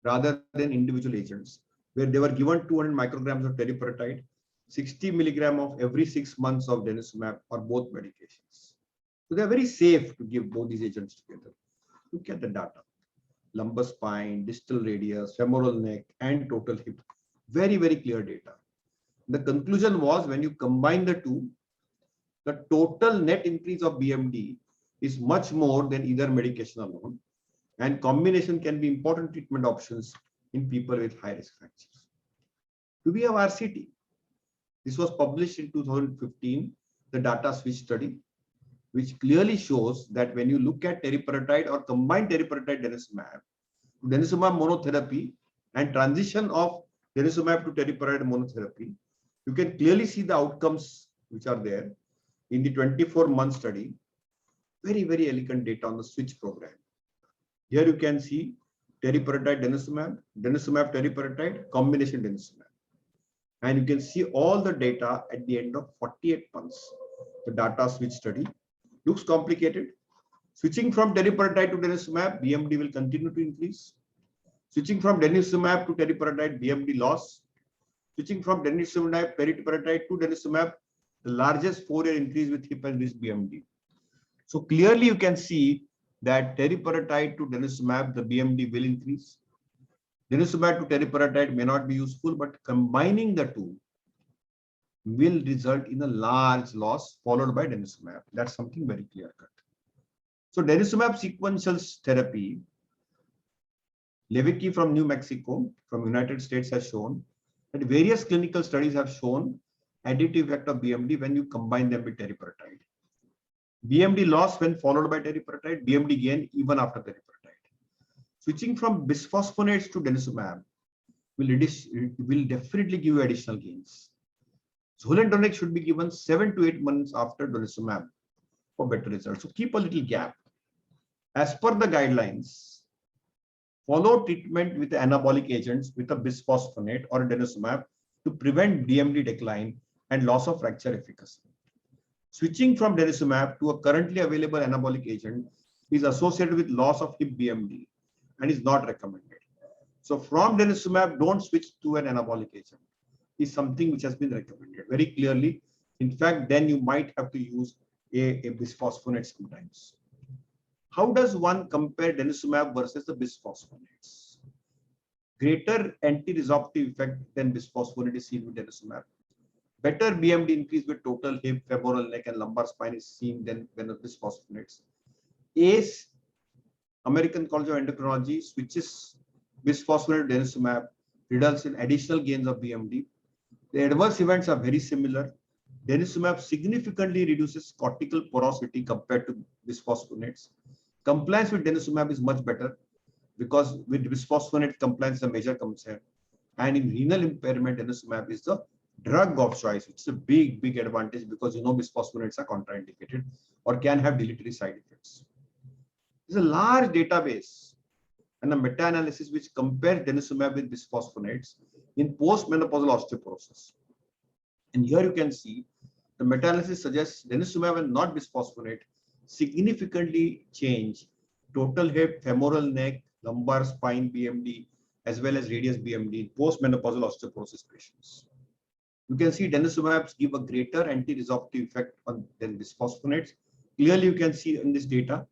rather than individual agents, where they were given 200 micrograms of teriparatide, 60 milligram of every 6 months of denosumab or both medications. So they are very safe to give both these agents together. Look at the data. Lumbar spine, distal radius, femoral neck, and total hip. Very, very clear data. The conclusion was when you combine the two, the total net increase of BMD is much more than either medication alone, and combination can be important treatment options in people with high risk fractures. Do we have RCT? This was published in 2015, the data switch study, which clearly shows that when you look at teriparatide or combined teriparatide denosumab monotherapy and transition of denosumab to teriparatide monotherapy, you can clearly see the outcomes which are there in the 24-month study. Very, very elegant data on the switch program. Here you can see teriparatide denosumab, denosumab teriparatide, combination denosumab. And you can see all the data at the end of 48 months. The data switch study looks complicated. Switching from teriparatide to denosumab, BMD will continue to increase. Switching from denosumab to teriparatide, BMD loss. Switching from denosumab teriparatide to denosumab, the largest 4-year increase with hip and wrist BMD. So clearly you can see that teriparatide to denosumab, the BMD will increase. Denosumab to teriparatide may not be useful, but combining the two will result in a large loss followed by denosumab. That's something very clear cut. So denosumab sequential therapy, Levicki from New Mexico, from United States has shown that various clinical studies have shown additive effect of BMD when you combine them with teriparatide. BMD loss when followed by teriparatide, BMD gain even after teriparatide. Switching from bisphosphonates to denosumab will definitely give you additional gains. Zoledronate should be given 7 to 8 months after denosumab for better results. So keep a little gap. As per the guidelines, follow treatment with anabolic agents with a bisphosphonate or denosumab to prevent BMD decline and loss of fracture efficacy. Switching from denosumab to a currently available anabolic agent is associated with loss of hip BMD and is not recommended. So from denosumab, don't switch to an anabolic agent. Is something which has been recommended very clearly. In fact, then you might have to use a bisphosphonate sometimes. How does one compare denosumab versus the bisphosphonates? Greater anti-resorptive effect than bisphosphonate is seen with denosumab. Better BMD increase with total hip, femoral neck, and lumbar spine is seen than the bisphosphonates. ACE, American College of Endocrinology, switches bisphosphonate to denosumab, results in additional gains of BMD. The adverse events are very similar. Denosumab significantly reduces cortical porosity compared to bisphosphonates. Compliance with denosumab is much better because with bisphosphonate compliance is a major concern. And in renal impairment, denosumab is the drug of choice. It's a big, big advantage because you know bisphosphonates are contraindicated or can have deleterious side effects. There's a large database and a meta-analysis which compares denosumab with bisphosphonates in postmenopausal osteoporosis. And here you can see the meta-analysis suggests denosumab and not bisphosphonate significantly change total hip, femoral neck, lumbar spine BMD, as well as radius BMD in postmenopausal osteoporosis patients. You can see denosumab give a greater anti-resorptive effect than bisphosphonates. Clearly, you can see in this data,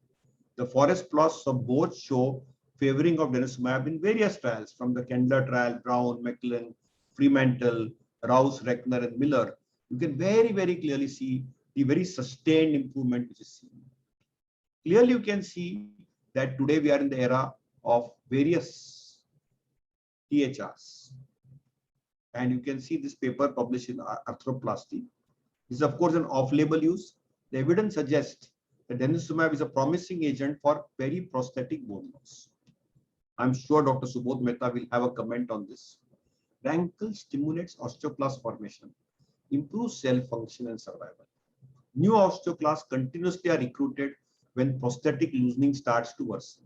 the forest plots of both show favoring of denosumab in various trials, from the Kendler trial, Brown, McLean, Fremantle, Rouse, Reckner, and Miller. You can very, very clearly see the very sustained improvement which is seen. Clearly, you can see that today we are in the era of various THRs. And you can see this paper published in Arthroplasty. This is, of course, an off-label use. The evidence suggests that denosumab is a promising agent for periprosthetic bone loss. I'm sure Dr. Subodh Mehta will have a comment on this. Rankle stimulates osteoclast formation, improves cell function and survival. New osteoclasts continuously are recruited when prosthetic loosening starts to worsen.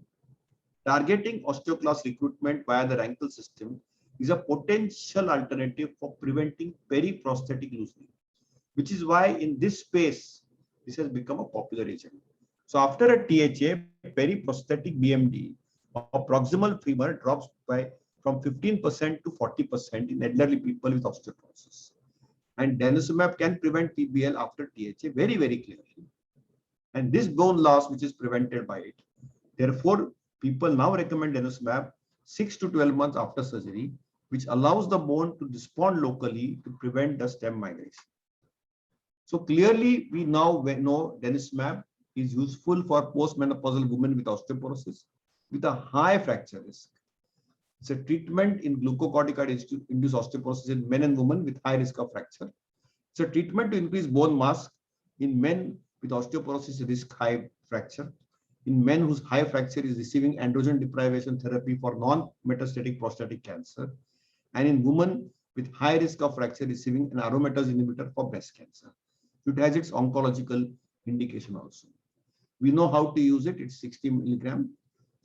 Targeting osteoclast recruitment via the Rankle system is a potential alternative for preventing periprosthetic loosening, which is why in this space, this has become a popular agent. So after a THA, periprosthetic BMD or proximal femur drops from 15% to 40% in elderly people with osteoporosis. And denosumab can prevent PBL after THA very, very clearly. And this bone loss, which is prevented by it. Therefore, people now recommend denosumab 6 to 12 months after surgery, which allows the bone to respond locally to prevent the stem migration. So clearly, we now know denosumab is useful for postmenopausal women with osteoporosis with a high fracture risk. It's a treatment in glucocorticoid-induced osteoporosis in men and women with high risk of fracture. It's a treatment to increase bone mass in men with osteoporosis risk high fracture, in men whose high fracture is receiving androgen deprivation therapy for non-metastatic prostatic cancer, and in women with high risk of fracture receiving an aromatase inhibitor for breast cancer. It has its oncological indication also. We know how to use it. It's 60 milligram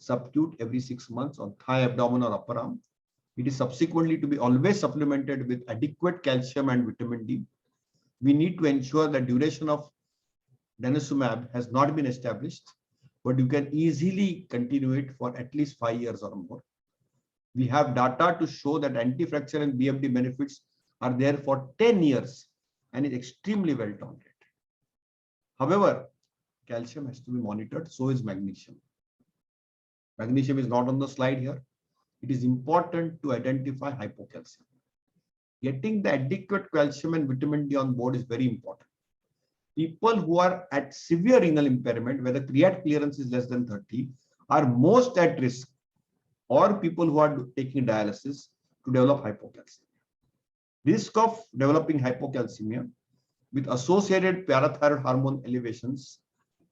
subcute every 6 months on thigh, abdomen, or upper arm. It is subsequently to be always supplemented with adequate calcium and vitamin D. We need to ensure that duration of denosumab has not been established, but you can easily continue it for at least 5 years or more. We have data to show that anti-fracture and BMD benefits are there for 10 years and is extremely well tolerated. However, calcium has to be monitored, so is magnesium. Magnesium is not on the slide here. It is important to identify hypocalcemia. Getting the adequate calcium and vitamin D on board is very important. People who are at severe renal impairment, where the creat clearance is less than 30, are most at risk, or people who are taking dialysis, to develop hypocalcemia. Risk of developing hypocalcemia with associated parathyroid hormone elevations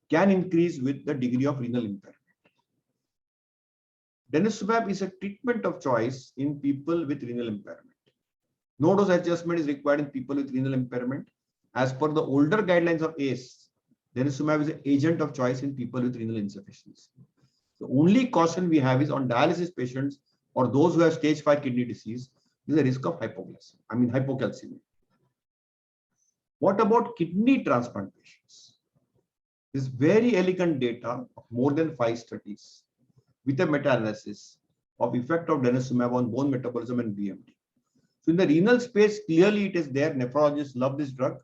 can increase with the degree of renal impairment. Denosumab is a treatment of choice in people with renal impairment. No dose adjustment is required in people with renal impairment. As per the older guidelines of ACE, denosumab is an agent of choice in people with renal insufficiency. The only caution we have is on dialysis patients or those who have stage 5 kidney disease, there is a risk of hypocalcemia. What about kidney transplant patients? This very elegant data of more than 5 studies with a meta-analysis of effect of denosumab on bone metabolism and BMD. So in the renal space, clearly it is there. Nephrologists love this drug.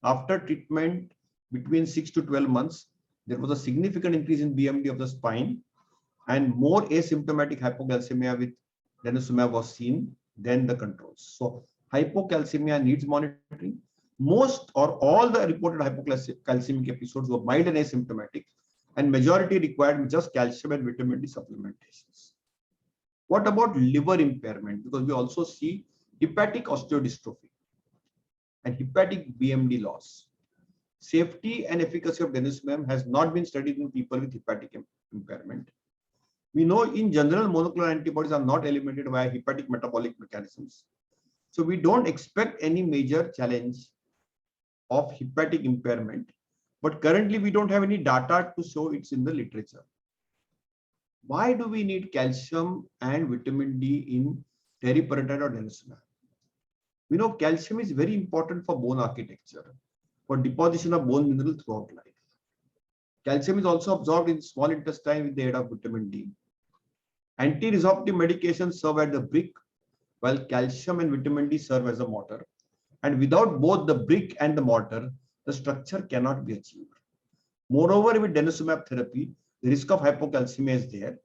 After treatment between 6 to 12 months, there was a significant increase in BMD of the spine, and more asymptomatic hypocalcemia with denosumab was seen than the controls. So hypocalcemia needs monitoring. Most or all the reported hypocalcemic episodes were mild and asymptomatic, and majority required just calcium and vitamin D supplementations. What about liver impairment? Because we also see hepatic osteodystrophy and hepatic BMD loss. Safety and efficacy of denosumab has not been studied in people with hepatic impairment. We know in general monoclonal antibodies are not eliminated via hepatic metabolic mechanisms. So we don't expect any major challenge of hepatic impairment, but currently we don't have any data to show it's in the literature. Why do we need calcium and vitamin D in teriparatide or denosumab? We know calcium is very important for bone architecture, for deposition of bone mineral throughout life. Calcium is also absorbed in small intestine with the aid of vitamin D. Anti-resorptive medications serve as the brick, while calcium and vitamin D serve as a mortar. And without both the brick and the mortar, the structure cannot be achieved. Moreover, with denosumab therapy, the risk of hypocalcemia is there,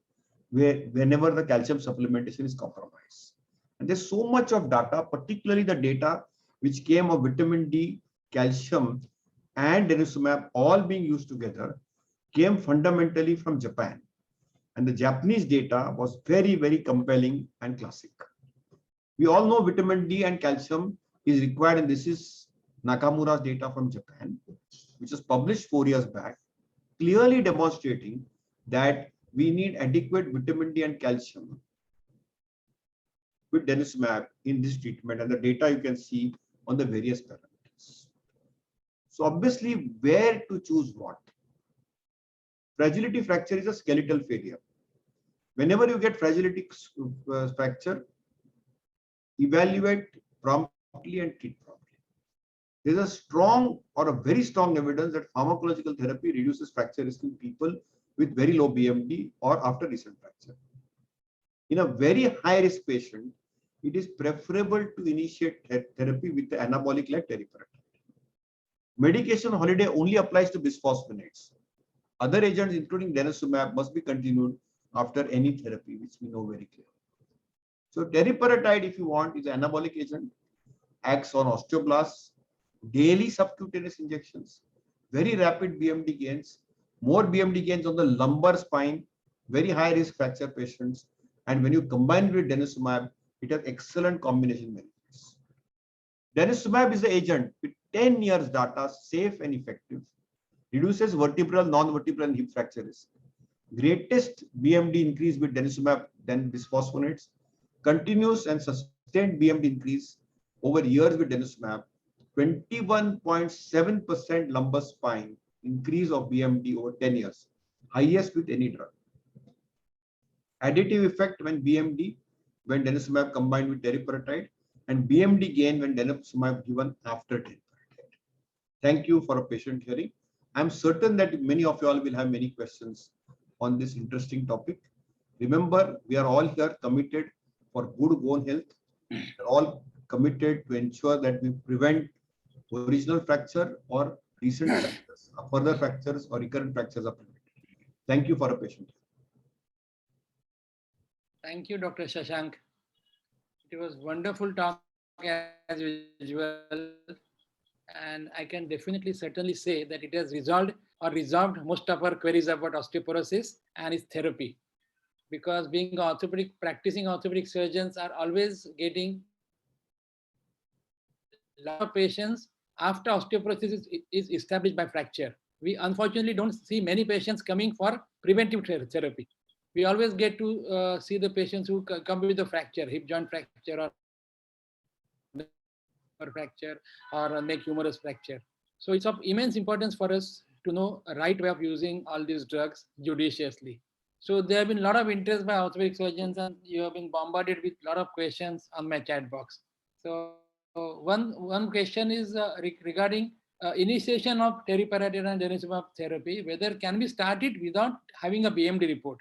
whenever the calcium supplementation is compromised. And there's so much of data, particularly the data which came of vitamin D, calcium, and denosumab all being used together, came fundamentally from Japan. And the Japanese data was very, very compelling and classic. We all know vitamin D and calcium is required, and this is Nakamura's data from Japan, which was published 4 years back, clearly demonstrating that we need adequate vitamin D and calcium with denosumab in this treatment, and the data you can see on the various parameters. So obviously, where to choose what? Fragility fracture is a skeletal failure. Whenever you get fragility fracture, evaluate promptly and treat promptly. There is a strong or a very strong evidence that pharmacological therapy reduces fracture risk in people with very low BMD or after recent fracture. In a very high risk patient, it is preferable to initiate therapy with the anabolic like teriparatide. Medication holiday only applies to bisphosphonates. Other agents, including denosumab, must be continued after any therapy, which we know very clearly. So teriparatide, if you want, is an anabolic agent, acts on osteoblasts, daily subcutaneous injections, very rapid BMD gains, more BMD gains on the lumbar spine, very high risk fracture patients. And when you combine it with denosumab, it has excellent combination benefits. Denosumab is the agent with 10 years data, safe and effective, reduces vertebral, non-vertebral and hip fracture risk. Greatest BMD increase with denosumab than bisphosphonates, continuous and sustained BMD increase over years with denosumab, 21.7% lumbar spine increase of BMD over 10 years, highest with any drug. Additive effect when denosumab combined with teriparatide, and BMD gain when denosumab given after teriparatide. Thank you for a patient hearing. I'm certain that many of you all will have many questions on this interesting topic. Remember, we are all here committed for good bone health. We're all committed to ensure that we prevent original fracture or recent fractures, further fractures or recurrent fractures are prevented. Thank you for a patient. Thank you, Dr. Shashank. It was wonderful talk as usual. And I can definitely certainly say that it has resolved most of our queries about osteoporosis and its therapy. Because being practicing orthopedic surgeons are always getting a lot of patients after osteoporosis is established by fracture. We unfortunately don't see many patients coming for preventive therapy. We always get to see the patients who come with a fracture, hip joint fracture or fracture or a neck humerus fracture. So it's of immense importance for us to know a right way of using all these drugs judiciously. So there have been a lot of interest by orthopedic surgeons, and you have been bombarded with a lot of questions on my chat box. So one question is regarding initiation of teriparatide and denosumab therapy, whether can be started without having a BMD report.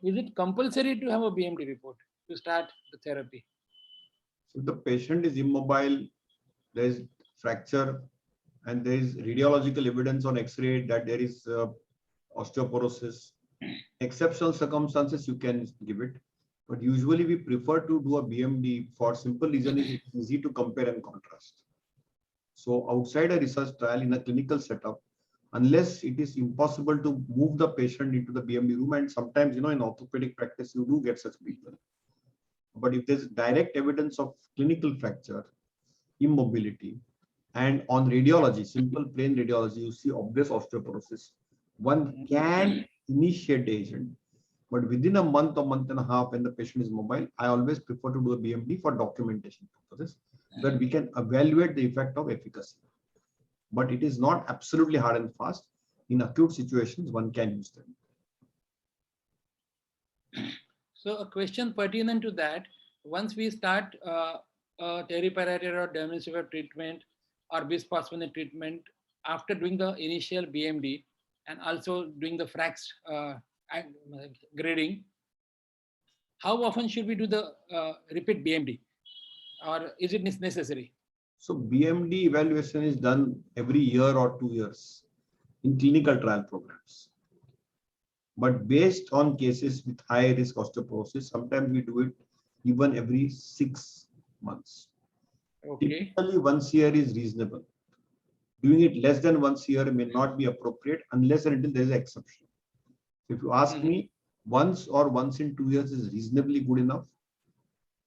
Is it compulsory to have a BMD report to start the therapy? So the patient is immobile, there is fracture, and there is radiological evidence on X-ray that there is osteoporosis. Exceptional circumstances, you can give it. But usually we prefer to do a BMD for simple reason is it's easy to compare and contrast. So outside a research trial in a clinical setup, unless it is impossible to move the patient into the BMD room, and sometimes, in orthopedic practice, you do get such people. But if there's direct evidence of clinical fracture, immobility, and on radiology, simple plain radiology, you see obvious osteoporosis, one can initiate the agent. But within a month or month and a half, when the patient is mobile, I always prefer to do a BMD for documentation purposes, so that we can evaluate the effect of efficacy. But it is not absolutely hard and fast. In acute situations, one can use them. So a question pertinent to that, once we start teriparatide or denosumab treatment or bisphosphonate treatment after doing the initial BMD and also doing the FRAX grading, how often should we do the repeat BMD, or is it necessary? So BMD evaluation is done every year or 2 years in clinical trial programs. But based on cases with high risk osteoporosis, sometimes we do it even every 6 months. Okay. Typically, once a year is reasonable. Doing it less than once a year may not be appropriate unless and until there is an exception. If you ask me, once or once in 2 years is reasonably good enough.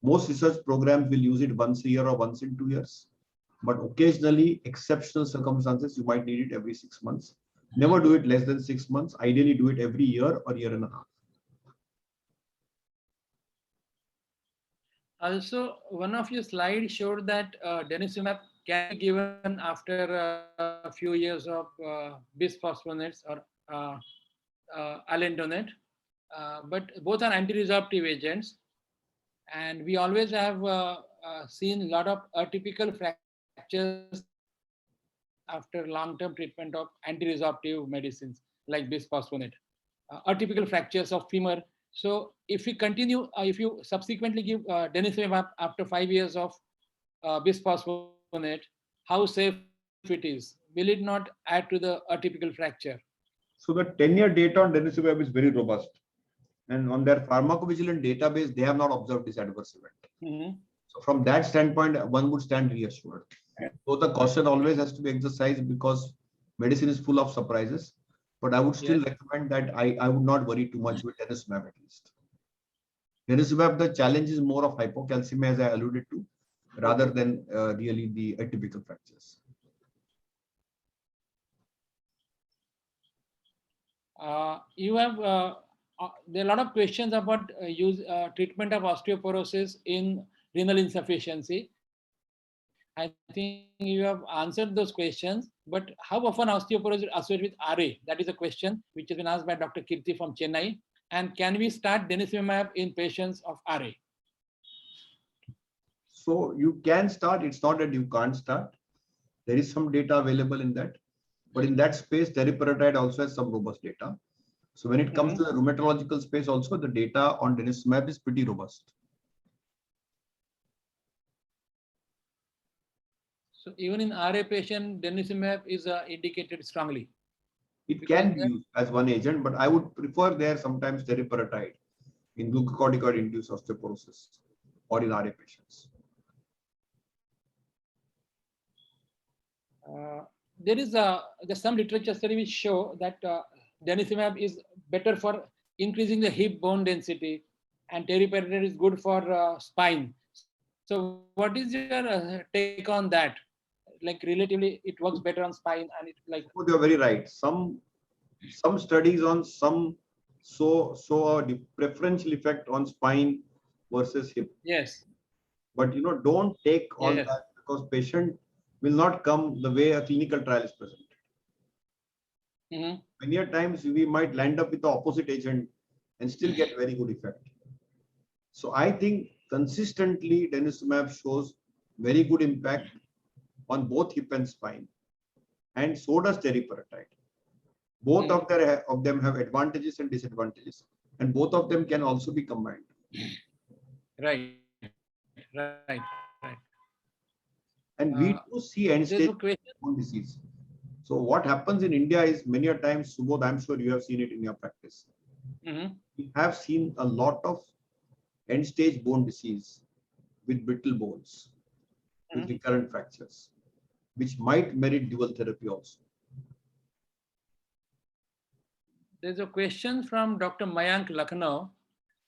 Most research programs will use it once a year or once in 2 years. But occasionally, exceptional circumstances, you might need it every 6 months. Never do it less than 6 months. Ideally, do it every year or year and a half. Also, one of your slides showed that denosumab can be given after a few years of bisphosphonates or alendronate, but both are anti-resorptive agents, and we always have seen a lot of atypical fractures after long-term treatment of anti-resorptive medicines like bisphosphonate, atypical fractures of femur. So if we continue, if you subsequently give denosumab after 5 years of bisphosphonate, how safe it is? Will it not add to the atypical fracture? So the 10-year data on denosumab is very robust. And on their pharmacovigilance database, they have not observed this adverse event. So from that standpoint, one would stand reassured. So the caution always has to be exercised because medicine is full of surprises. But I would still recommend that I would not worry too much with denosumab at least. Denosumab, the challenge is more of hypocalcemia, as I alluded to, rather than really the atypical fractures. You have there are a lot of questions about treatment of osteoporosis in renal insufficiency. I think you have answered those questions, but how often osteoporosis is associated with RA? That is a question which has been asked by Dr. Kirti from Chennai. And can we start denosumab in patients of RA? So you can start. It's not that you can't start. There is some data available in that. But in that space, teriparatide also has some robust data. So when it comes to the rheumatological space also, the data on denosumab is pretty robust. So even in RA patient, denosumab is indicated strongly. It can be used as one agent, but I would prefer there sometimes teriparatide in glucocorticoid-induced osteoporosis or in RA patients. There's some literature study which show that denosumab is better for increasing the hip bone density, and teriparatide is good for spine. So what is your take on that? Like relatively, it works better on spine, and it like. Oh, you're very right. Some studies on some so a preferential effect on spine versus hip. Yes. But don't take all that because patient will not come the way a clinical trial is presented. Many times we might land up with the opposite agent and still get very good effect. So I think consistently denosumab shows very good impact on both hip and spine, and so does teriparatide. Both of them have advantages and disadvantages, and both of them can also be combined. Right. And we do see end-stage bone disease. So what happens in India is many a times, Subodh, I'm sure you have seen it in your practice. We have seen a lot of end-stage bone disease with brittle bones, with recurrent fractures, which might merit dual therapy also. There's a question from Dr. Mayank Lucknow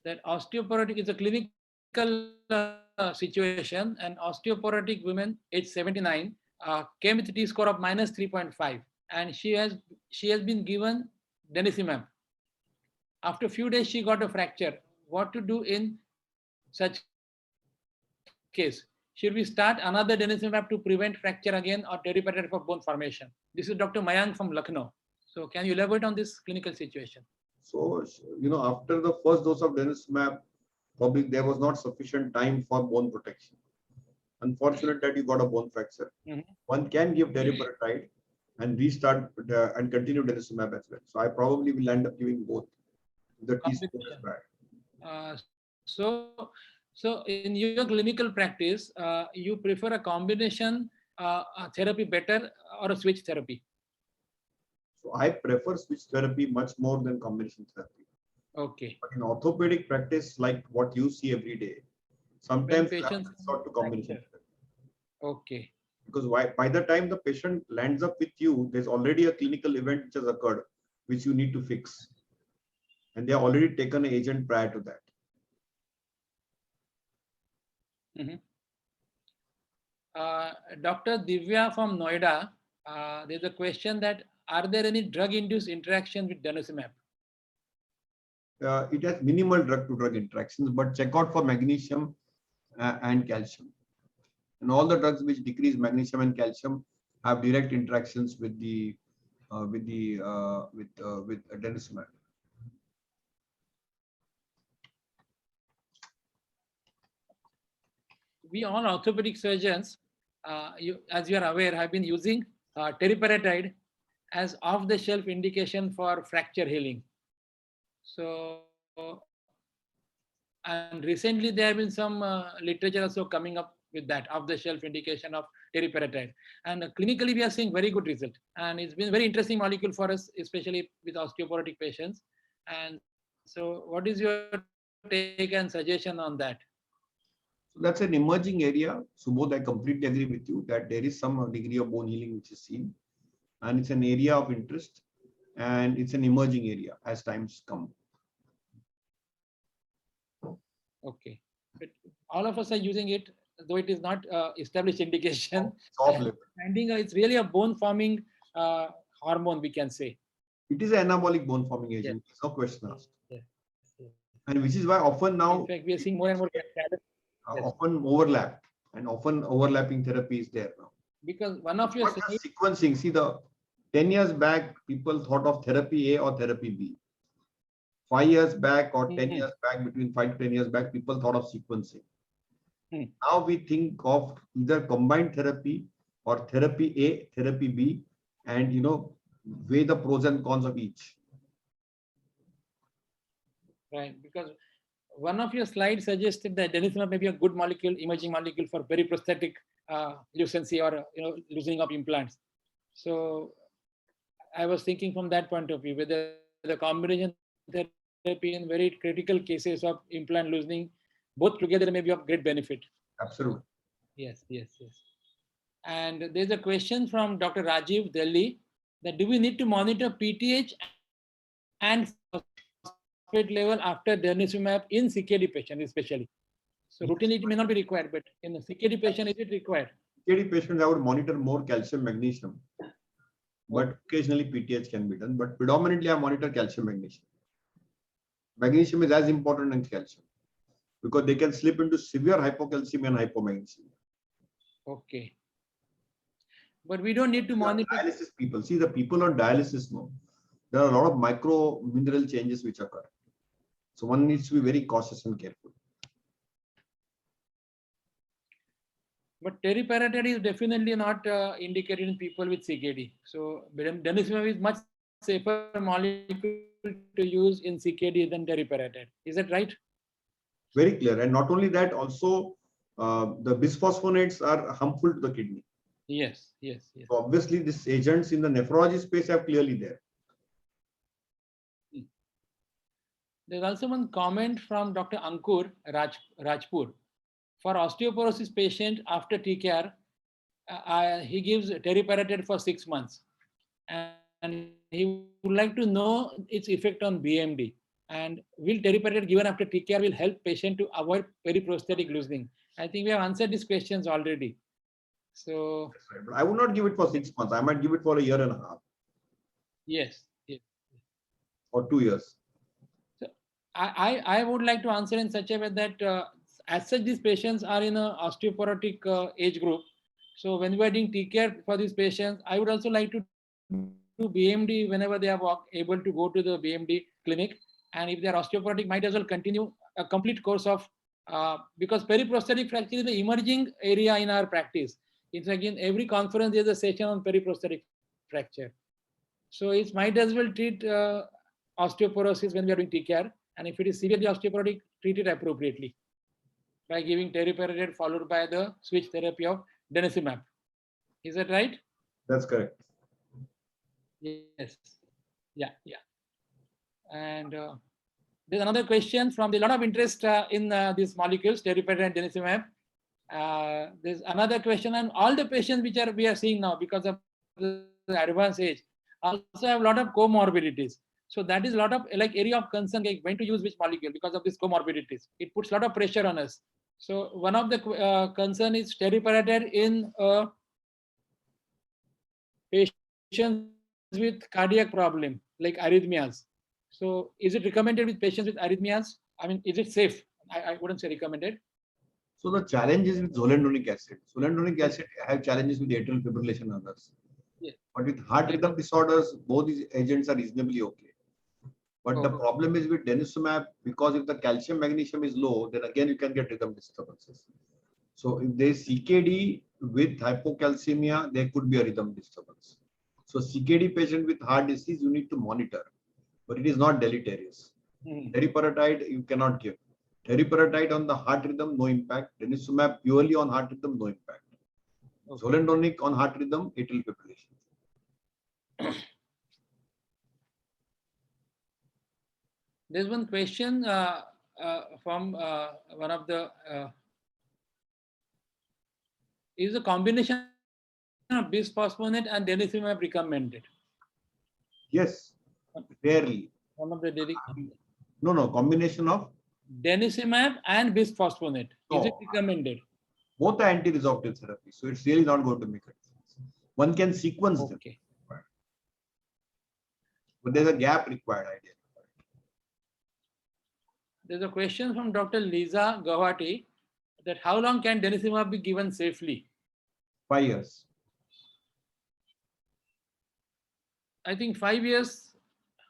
that osteoporotic is a clinical situation, and osteoporotic women age 79 came with a T-score of -3.5, and she has been given denosumab. After a few days, she got a fracture. What to do in such case? Should we start another denosumab to prevent fracture again, or teriparatide for bone formation? This is Dr. Mayank from Lucknow. So can you elaborate on this clinical situation? So, after the first dose of denosumab, probably there was not sufficient time for bone protection. Unfortunate that you got a bone fracture. Mhm. One can give teriparatide and restart and continue denosumab as well. So I probably will end up giving both. The teaspoon is bad. Uh, so in your clinical practice, you prefer a combination therapy better or a switch therapy? So I prefer switch therapy much more than combination therapy. Okay. But in orthopedic practice, like what you see every day, sometimes you have patients to resort to combination fracture. therapy. Okay. Because by the time the patient lands up with you, there's already a clinical event which has occurred, which you need to fix. And they have already taken an agent prior to that. Dr. Divya from Noida, there's a question that are there any drug-induced interaction with denosumab? It has minimal drug-to-drug interactions, but check out for magnesium and calcium. And all the drugs which decrease magnesium and calcium have direct interactions with denosumab. We all orthopedic surgeons, as you are aware, have been using teriparatide as off-the-shelf indication for fracture healing. So, and recently there have been some literature also coming up with that off-the-shelf indication of teriparatide. And clinically, we are seeing very good result. And it's been very interesting molecule for us, especially with osteoporotic patients. And so what is your take and suggestion on that? So that's an emerging area. Subodh, I completely agree with you that there is some degree of bone healing which is seen. And it's an area of interest. And it's an emerging area as times come. Okay. But all of us are using it, though it is not established indication. Finding it's really a bone forming hormone, we can say. It is an anabolic bone forming agent. Yes. No question asked. Yes. Yes. And which is why often now, in fact, we are seeing more and more often overlap, and often overlapping therapy is there now. Because one of your sequencing, see, the 10 years back, people thought of therapy A or therapy B. 5 years back or 10 years back, between 5 to 10 years back, people thought of sequencing. Now we think of either combined therapy or therapy A, therapy B, and weigh the pros and cons of each. Right, because one of your slides suggested that denosumab may be a good molecule, emerging molecule for periprosthetic lucency or loosening of implants. So I was thinking from that point of view, whether the combination therapy in very critical cases of implant loosening, both together may be of great benefit. Absolutely. Yes, yes, yes. And there's a question from Dr. Rajiv Delhi that do we need to monitor PTH and phosphate level after denosumab in CKD patient especially? So routinely it may not be required, but in a CKD patient, is it required? CKD patients, I would monitor more calcium, magnesium, but occasionally PTH can be done. But predominantly, I monitor calcium, magnesium. Magnesium is as important as calcium because they can slip into severe hypocalcemia and hypomagnesemia. Okay. But we don't need to monitor dialysis people. See, the people on dialysis now, there are a lot of micro mineral changes which occur. So one needs to be very cautious and careful. But teriparatide is definitely not indicated in people with CKD. So denosumab is much safer molecule to use in CKD than teriparatide. Is that right? Very clear. And not only that, also the bisphosphonates are harmful to the kidney. Yes, yes, yes. So obviously, these agents in the nephrology space are clearly there. There's also one comment from Dr. Ankur Rajpur. For osteoporosis patient after TKR, he gives teriparatide for 6 months. And he would like to know its effect on BMD. And will teriparatide given after TKR will help patient to avoid periprosthetic loosening? I think we have answered these questions already. So that's right. But I would not give it for 6 months. I might give it for a year and a half. Yes. Yes. Or 2 years. So I would like to answer in such a way that as such these patients are in a osteoporotic age group. So when we are doing TKR for these patients, I would also like to do BMD whenever they are able to go to the BMD clinic And if they're osteoporotic, might as well continue a complete course of, because periprosthetic fracture is the emerging area in our practice. It's like in every conference, there's a session on periprosthetic fracture. So it might as well treat osteoporosis when we are doing TCAR. And if it is severely osteoporotic, treat it appropriately by giving teriparatide followed by the switch therapy of denosumab. Is that right? That's correct. Yes. Yeah. And there's another question from a lot of interest in these molecules, teriparatide and denosumab. There's another question on all the patients which we are seeing now because of the advanced age also have a lot of comorbidities. So that is a lot of like area of concern, like when to use which molecule because of these comorbidities. It puts a lot of pressure on us. So one of the concern is teriparatide in patients with cardiac problem like arrhythmias. So is it recommended with patients with arrhythmias? I mean, is it safe? I wouldn't say recommended. So the challenge is with zoledronic acid. Zoledronic acid have challenges with atrial fibrillation and others. Yes. But with heart rhythm disorders, both these agents are reasonably okay. But the problem is with denosumab, because if the calcium magnesium is low, then again you can get rhythm disturbances. So if there is CKD with hypocalcemia, there could be a rhythm disturbance. So CKD patient with heart disease, you need to monitor, but it is not deleterious. Teriparatide you cannot give. Teriparatide on the heart rhythm, no impact. Denosumab purely on heart rhythm, no impact. Zoledronic on heart rhythm, atrial fibrillation. There's one question from one of the, is the combination of bisphosphonate and denosumab recommended? Yes, rarely. One of the No, combination of denosumab and bisphosphonate. Is it recommended? Both are anti-resorptive therapy, so it's really not going to make a difference. One can sequence them, but there's a gap required, ideally. There's a question from Dr. Lisa Gawati that how long can denosumab be given safely? 5 years. I think 5 years,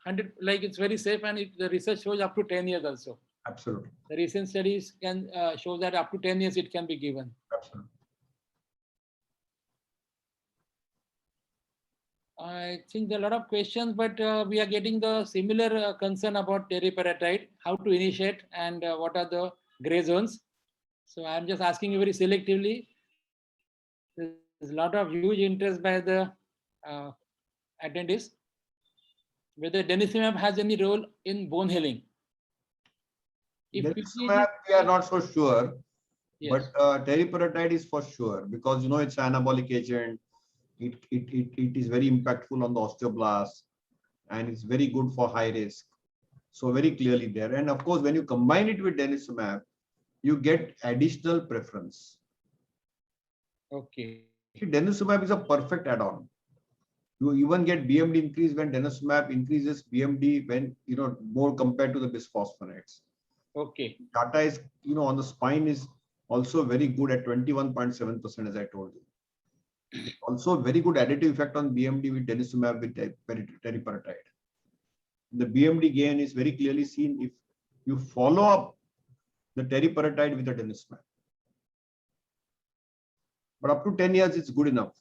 100, like it's very safe, and the research shows up to 10 years also. Absolutely. The recent studies can show that up to 10 years it can be given. Absolutely. I think there are a lot of questions, but we are getting the similar concern about teriparatide, how to initiate and what are the gray zones. So I'm just asking you very selectively. There's a lot of huge interest by the attendees. Whether denosumab has any role in bone healing. Denosumab, we are not so sure, yes. But teriparatide is for sure because it's an anabolic agent. It is very impactful on the osteoblast and it's very good for high risk. So very clearly there. And of course, when you combine it with denosumab, you get additional preference. Okay. Denosumab is a perfect add-on. You even get BMD increase when denosumab increases BMD when more compared to the bisphosphonates. Okay. Data is on the spine is also very good at 21.7%, as I told you. Also very good additive effect on BMD with denosumab with teriparatide. The BMD gain is very clearly seen if you follow up the teriparatide with the denosumab. But up to 10 years, it's good enough.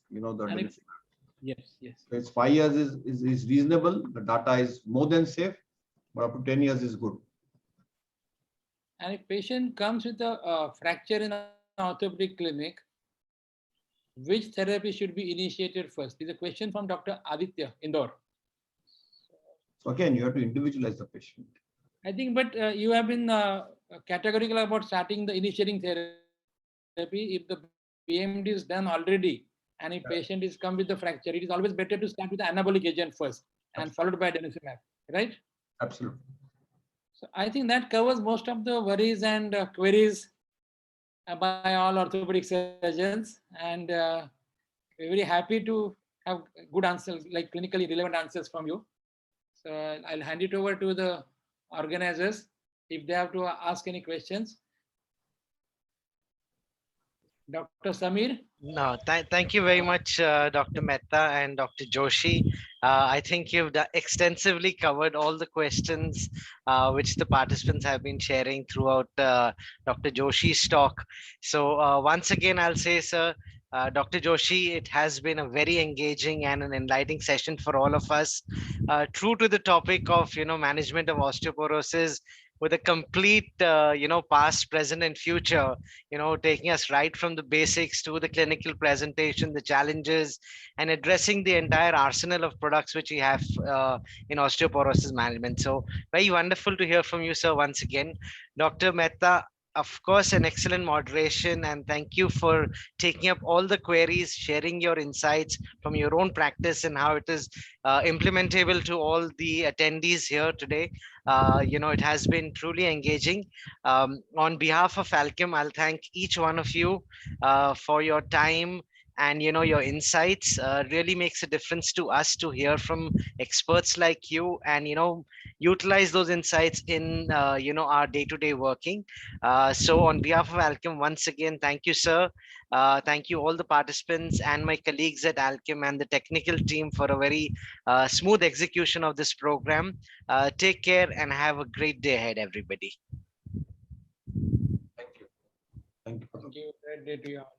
Yes. So it's 5 years is reasonable. The data is more than safe, but up to 10 years is good. And if patient comes with a fracture in an orthopedic clinic, which therapy should be initiated first? Is a question from Dr. Aditya, Indore. So again, you have to individualize the patient. I think, but you have been categorical about initiating therapy. If the BMD is done already, and if patient is come with the fracture, it is always better to start with the anabolic agent first and followed by denosumab, right? Absolutely. So I think that covers most of the worries and queries by all orthopedic surgeons, and we're very happy to have good answers, like clinically relevant answers from you. So I'll hand it over to the organizers if they have to ask any questions. Dr. Samir? No, thank you very much, Dr. Mehta and Dr. Joshi. I think you've extensively covered all the questions which the participants have been sharing throughout Dr. Joshi's talk. So once again, I'll say, sir, Dr. Joshi, it has been a very engaging and an enlightening session for all of us. True to the topic of management of osteoporosis, with a complete past, present, and future, taking us right from the basics to the clinical presentation, the challenges, and addressing the entire arsenal of products which we have in osteoporosis management. So very wonderful to hear from you, sir, once again. Dr. Mehta, of course, an excellent moderation, and thank you for taking up all the queries, sharing your insights from your own practice and how it is implementable to all the attendees here today. It has been truly engaging. On behalf of Alchem, I'll thank each one of you for your time and your insights. Really makes a difference to us to hear from experts like you, and utilize those insights in our day-to-day working. So on behalf of Alchem, once again, thank you, sir. Thank you all the participants and my colleagues at Alchem and the technical team for a very smooth execution of this program. Take care and have a great day ahead, everybody. Thank you. Thank you. Thank you. Great day to you all.